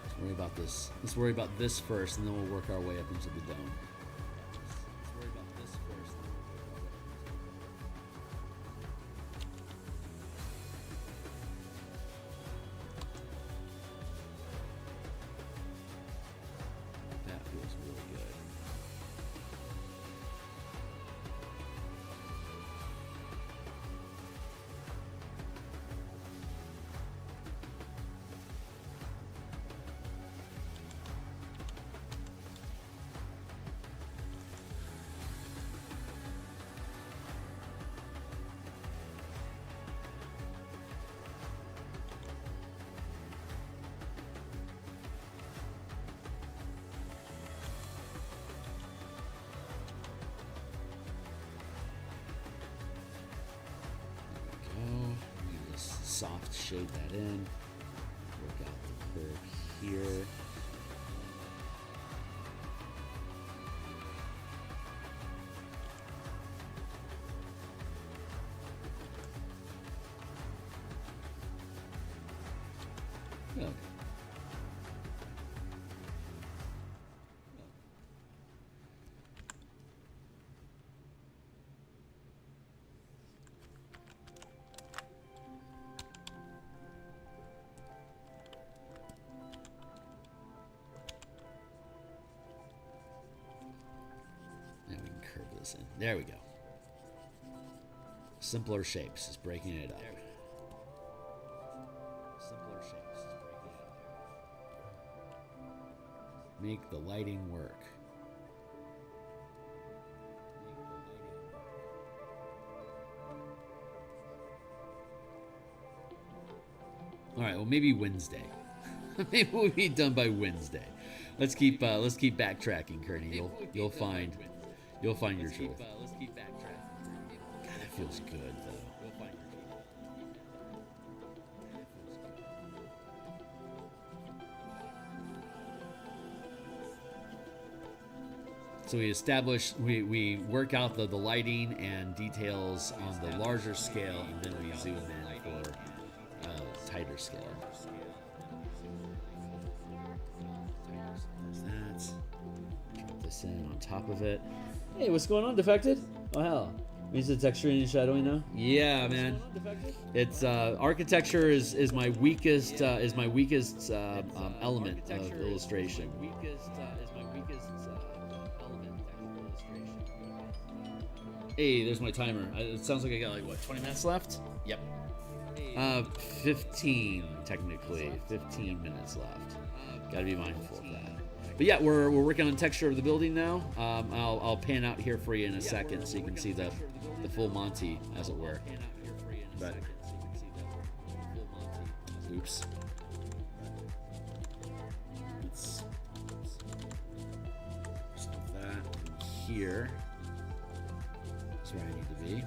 Let's worry about this. Let's worry about this first, and then we'll work our way up into the dome. Let's worry about this first, and then we'll work our way up into the dome. That feels really good. Soft shade that in, work out the curve here. Good. In. There we go. Simpler shapes is breaking it up. Simpler shapes is breaking it up. Make the lighting work. All right. Well, maybe Wednesday. Maybe we'll be done by Wednesday. Let's keep backtracking, Kearney. You'll find. You'll find your truth. Let's keep backtracking. God, that feels good, though. You'll find your truth. So we work out the lighting and details on the larger scale, and then we zoom in for tighter scale. That's drop this in on top of it. Hey, what's going on, Defected? Oh hell, means the texturing and shadowing now. Yeah, man. It's architecture is my weakest element of illustration. Hey, there's my timer. It sounds like I got like what, 20 minutes left? Yep. 15 technically. 15 minutes left. Got to be mindful of that. But yeah, we're working on the texture of the building now. I'll pan out here for you in a second so you can see the full Monty, as it were. But, oops. Let's stop that here. That's where I need to be.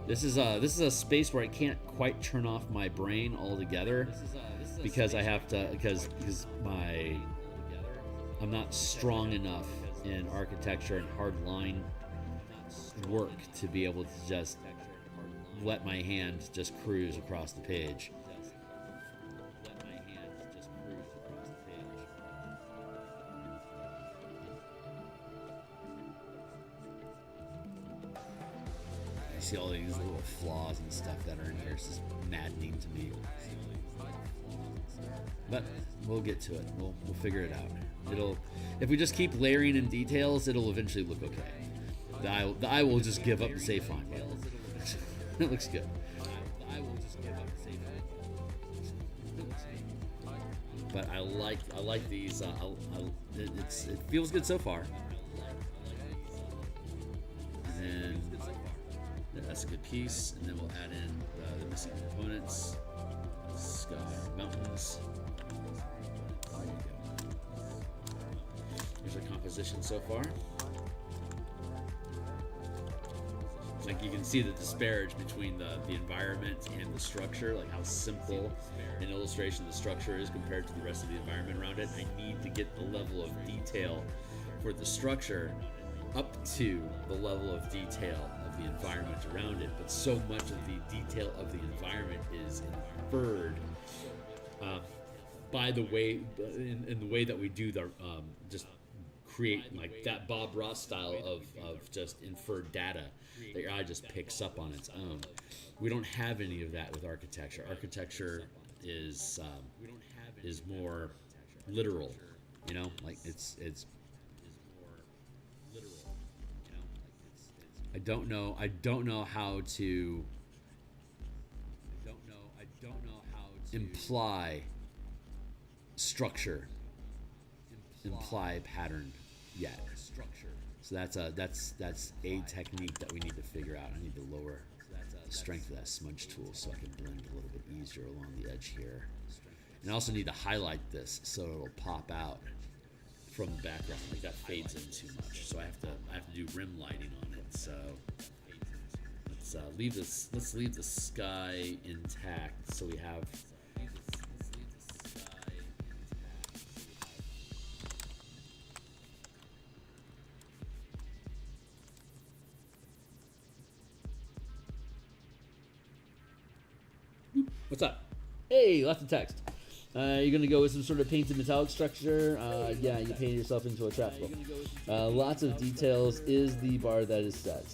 This is a space where I can't quite turn off my brain altogether because I have to because I'm not strong enough in architecture and hard line work to be able to just let my hand just cruise across the page. See all these little flaws and stuff that are in here. It's just maddening to me. But we'll get to it. We'll figure it out. If we just keep layering in details, it'll eventually look okay. The eye will just give up and say fine. It looks good. I will just give up and say that. But I like these. It feels good so far. And then that's a good piece. And then we'll add in the missing components. Sky, mountains. There you go. Here's our composition so far. Like you can see the disparage between the environment and the structure, like how simple an illustration the structure is compared to the rest of the environment around it. I need to get the level of detail for the structure up to the level of detail of the environment around it, but so much of the detail of the environment is inferred by the way, in the way that we do the just create like that Bob Ross style of just inferred data that your eye just picks up on its own. We don't have any of that with architecture. Architecture is more literal, you know, like it's more literal, you know, like I don't know how to imply structure, imply pattern yet. So that's a technique that we need to figure out. I need to lower the strength of that smudge tool so I can blend a little bit easier along the edge here. And I also need to highlight this so it'll pop out from the background. Like that fades in too much. So I have to do rim lighting on it. So let's leave the sky intact so we have What's up? Hey, lots of text. You're gonna go with some sort of painted metallic structure. Yeah, you painted yourself into a trap. Lots of details is the bar that is set.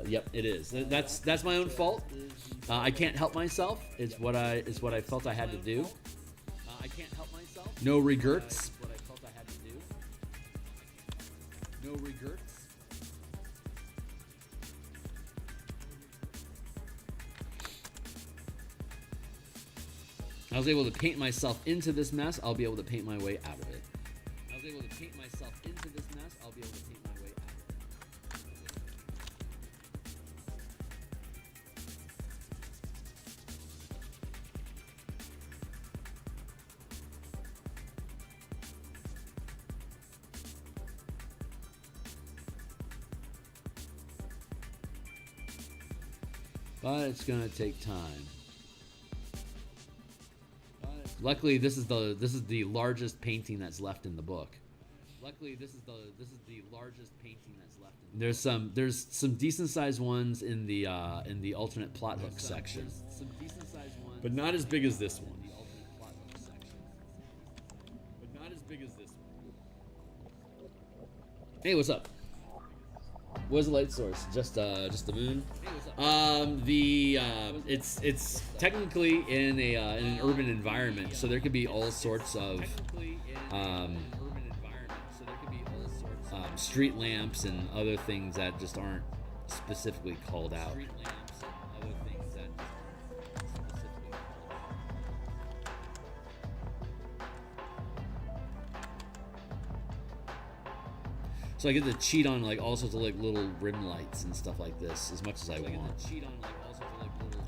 Yep, it is. That's my own fault. I can't help myself. It's what I felt I had to do. I can't help myself. No regrets. What I felt I had to do. No regrets. I was able to paint myself into this mess. I'll be able to paint my way out of it. I was able to paint myself into this mess. I'll be able to paint my way out of it. But it's gonna take time. Luckily, this is the largest painting that's left in the book. Luckily, this is the largest painting that's left. There's some decent sized ones in the alternate plot hook section, but not as big as this one. Hey, what's up? What's the light source? Just the moon. It's technically in an urban environment, so there could be all sorts of street lamps and other things that just aren't specifically called out. So I get to cheat on like all sorts of like little rim lights and stuff like this as much as I want.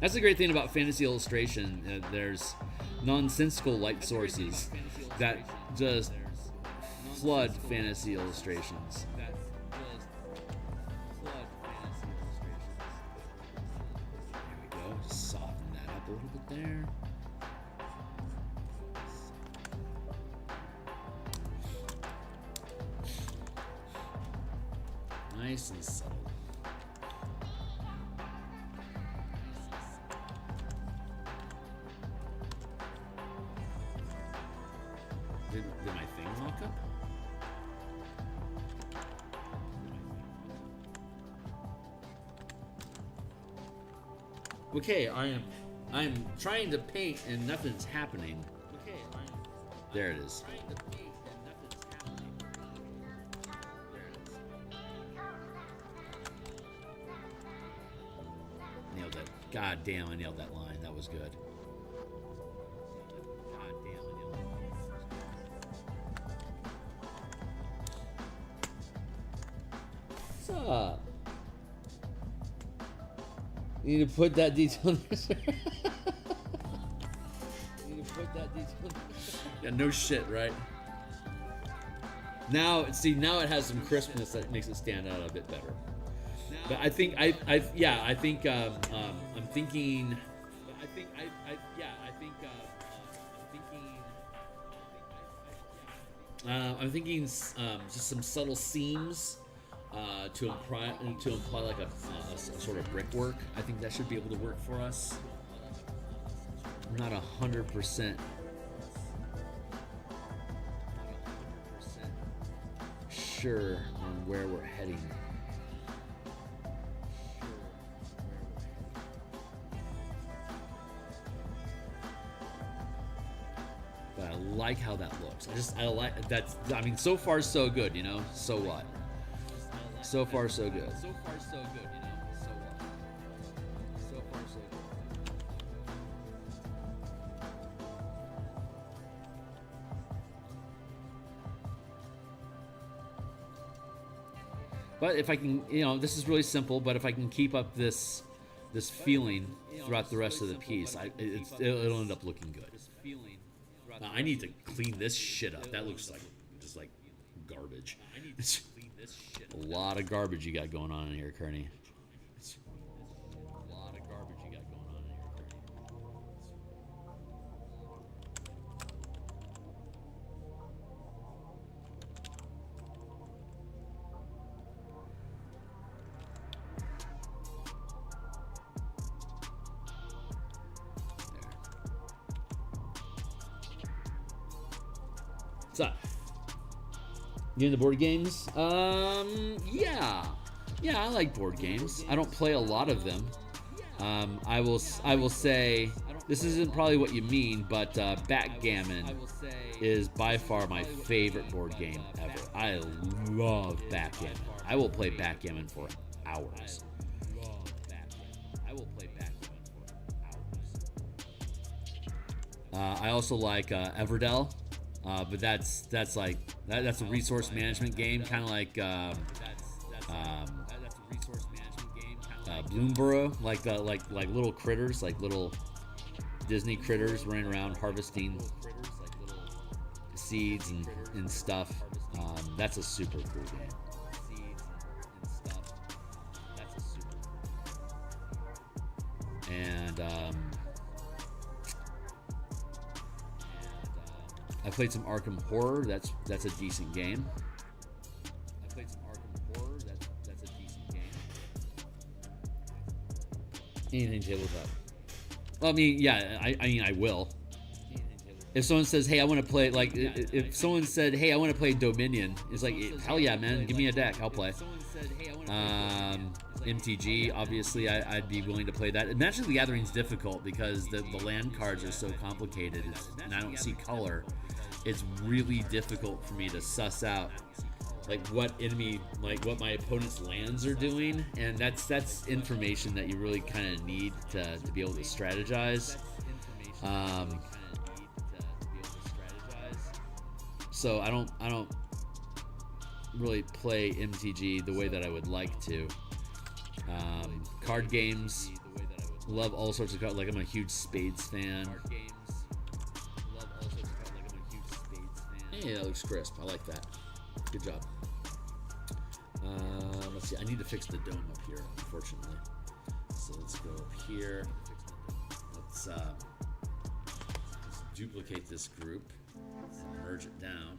That's the great thing about fantasy illustration. There's nonsensical light sources that just flood fantasy illustrations. There we go. Just soften that up a little bit there. Nice and subtle. Did my thing lock up? Okay, I'm trying to paint and nothing's happening. There it is. God damn, I nailed that line. That was good. God damn, I nailed that line. What's up? You need to put that detail in there. You need to put that detail in there. Yeah, no shit, right? Now, see, now it has some crispness that makes it stand out a bit better. But I think I'm thinking. I'm thinking just some subtle seams to imply like a sort of brickwork. I think that should be able to work for us. I'm not 100% sure on where we're heading. But I like how that looks. I like that's. I mean, so far so good. You know. So what? So far so good. So far so good. You know. So what? So far so good. But if I can, you know, this is really simple. But if I can keep up this feeling throughout the rest of the piece, it'll end up looking good. I need to clean this shit up. That looks like just like garbage. A lot of garbage you got going on in here, Kearney. A lot of garbage you got going on in here, What's up? You into board games? Yeah, I like board games. I don't play a lot of them. I will say this isn't probably what you mean, but backgammon is by far my favorite board game ever. I love backgammon. I will play backgammon for hours. I also like Everdell. But that's a resource management game, kind of like Bloomborough, like little critters, like little Disney critters running around harvesting seeds and stuff. That's a super cool game. And I played some Arkham Horror. That's a decent game. Anything tabletop. Well, I mean, yeah. I mean, I will. If someone says, "Hey, I want to play," like, if someone said, "Hey, I want to play Dominion," it's like, hell yeah, man, give me a deck, I'll play. MTG, obviously, I'd be willing to play that. Magic the Gathering's difficult because the land cards are so complicated, and I don't see color. It's really difficult for me to suss out like what my opponent's lands are doing, and that's information that you really kind of need to be able to strategize. So I don't really play MTG the way that I would like to. Card games, love all sorts of cards. Like, I'm a huge Spades fan. Hey, that looks crisp. I like that. Good job. Let's see. I need to fix the dome up here, unfortunately. So let's go up here. Let's duplicate this group and merge it down.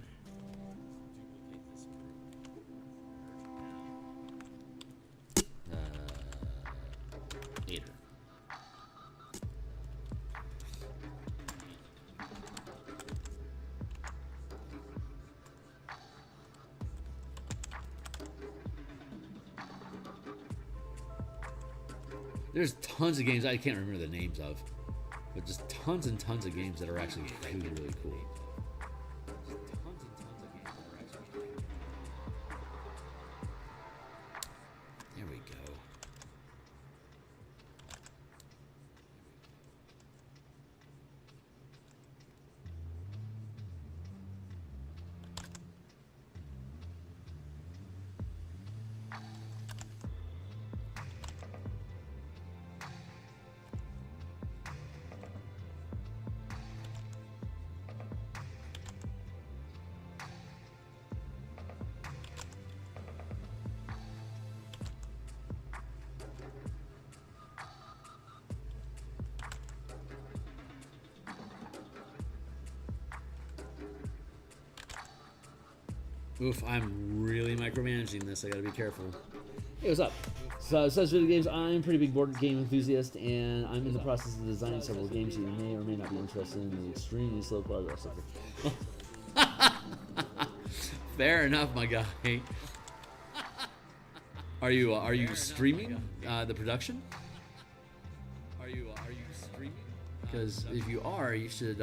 Hater. There's tons of games I can't remember the names of, but just tons and tons of games that are actually really, really cool. There we go. Oof, I'm really micromanaging this. I gotta be careful. Hey, what's up? So, such video games. I'm a pretty big board game enthusiast, and I'm in the process of designing several games that you may or may not be interested in. The extremely slow progress of it. Fair enough, my guy. Are you streaming the production? Are you streaming? Because if you are, you should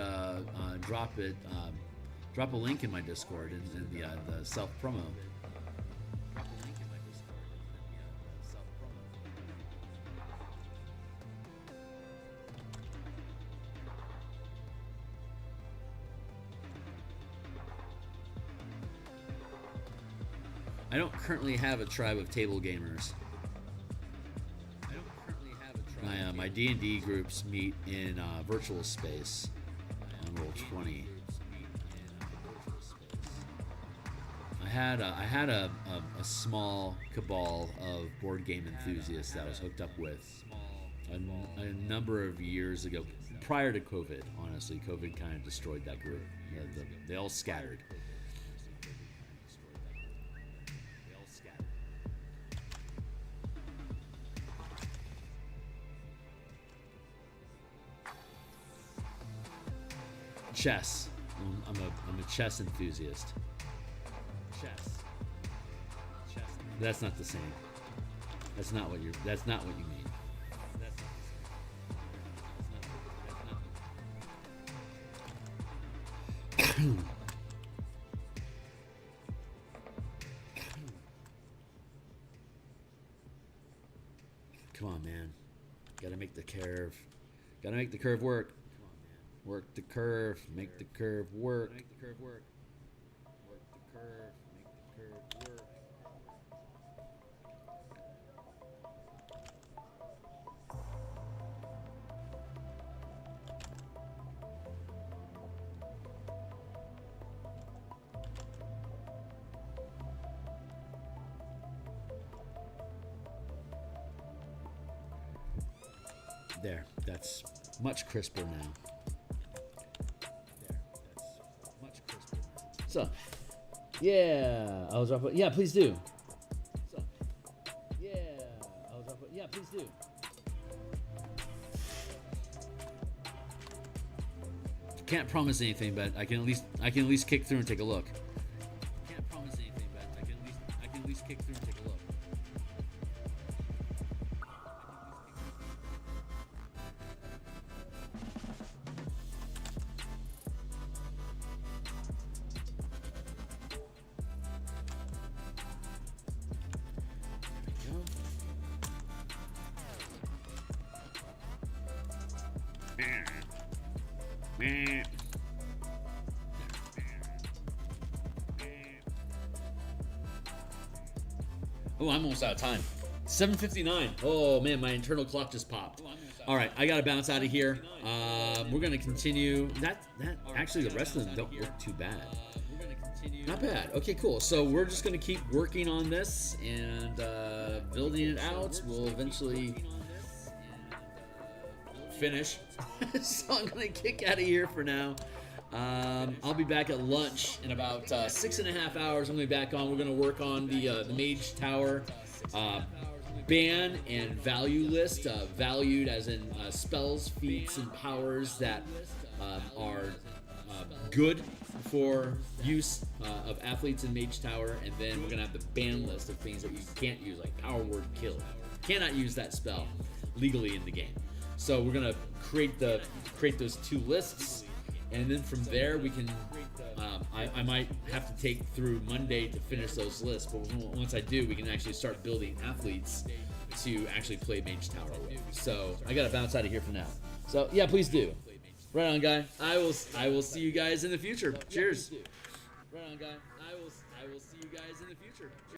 drop it. Drop a link in my Discord in the self promo. I don't currently have a tribe of table gamers. My D&D groups meet in virtual space on Roll20. I had a small cabal of board game enthusiasts that I was hooked up with a number of years ago, prior to COVID. Honestly, COVID kind of destroyed that group. They all scattered. Chess. I'm a chess enthusiast. Chess. That's not the same. That's not what you mean. Come on, man. Gotta make the curve. Gotta make the curve work. Work the curve, make the curve work. Make the curve work. Work the curve, make the curve work. There, that's much crisper now. So, yeah, I was off. Yeah, please do. So, yeah, I was off. Yeah, please do. Can't promise anything, but I can at least kick through and take a look. Can't promise anything, but I can at least kick through and take a look. Oh, I'm almost out of time. 7:59. Oh man, my internal clock just popped. All right, I gotta bounce out of here. We're gonna continue. That actually, the rest of them don't look too bad. Not bad. Okay, cool. So we're just gonna keep working on this and building it out. We'll eventually finish. So I'm gonna kick out of here for now. I'll be back at lunch in about 6.5 hours. I'm gonna be back on. We're gonna work on the Mage Tower ban and value list. Valued as in spells, feats, and powers that are good for use of athletes in Mage Tower, and then we're gonna have the ban list of things that you can't use, like Power Word Kill. Cannot use that spell legally in the game. So we're gonna create those two lists, and then from there we can. I might have to take through Monday to finish those lists, but once I do, we can actually start building athletes to actually play Mage Tower with. So I gotta bounce out of here for now. So yeah, please do. Right on, guy. I will see you guys in the future. Cheers. Right on, guy. I will see you guys in the future.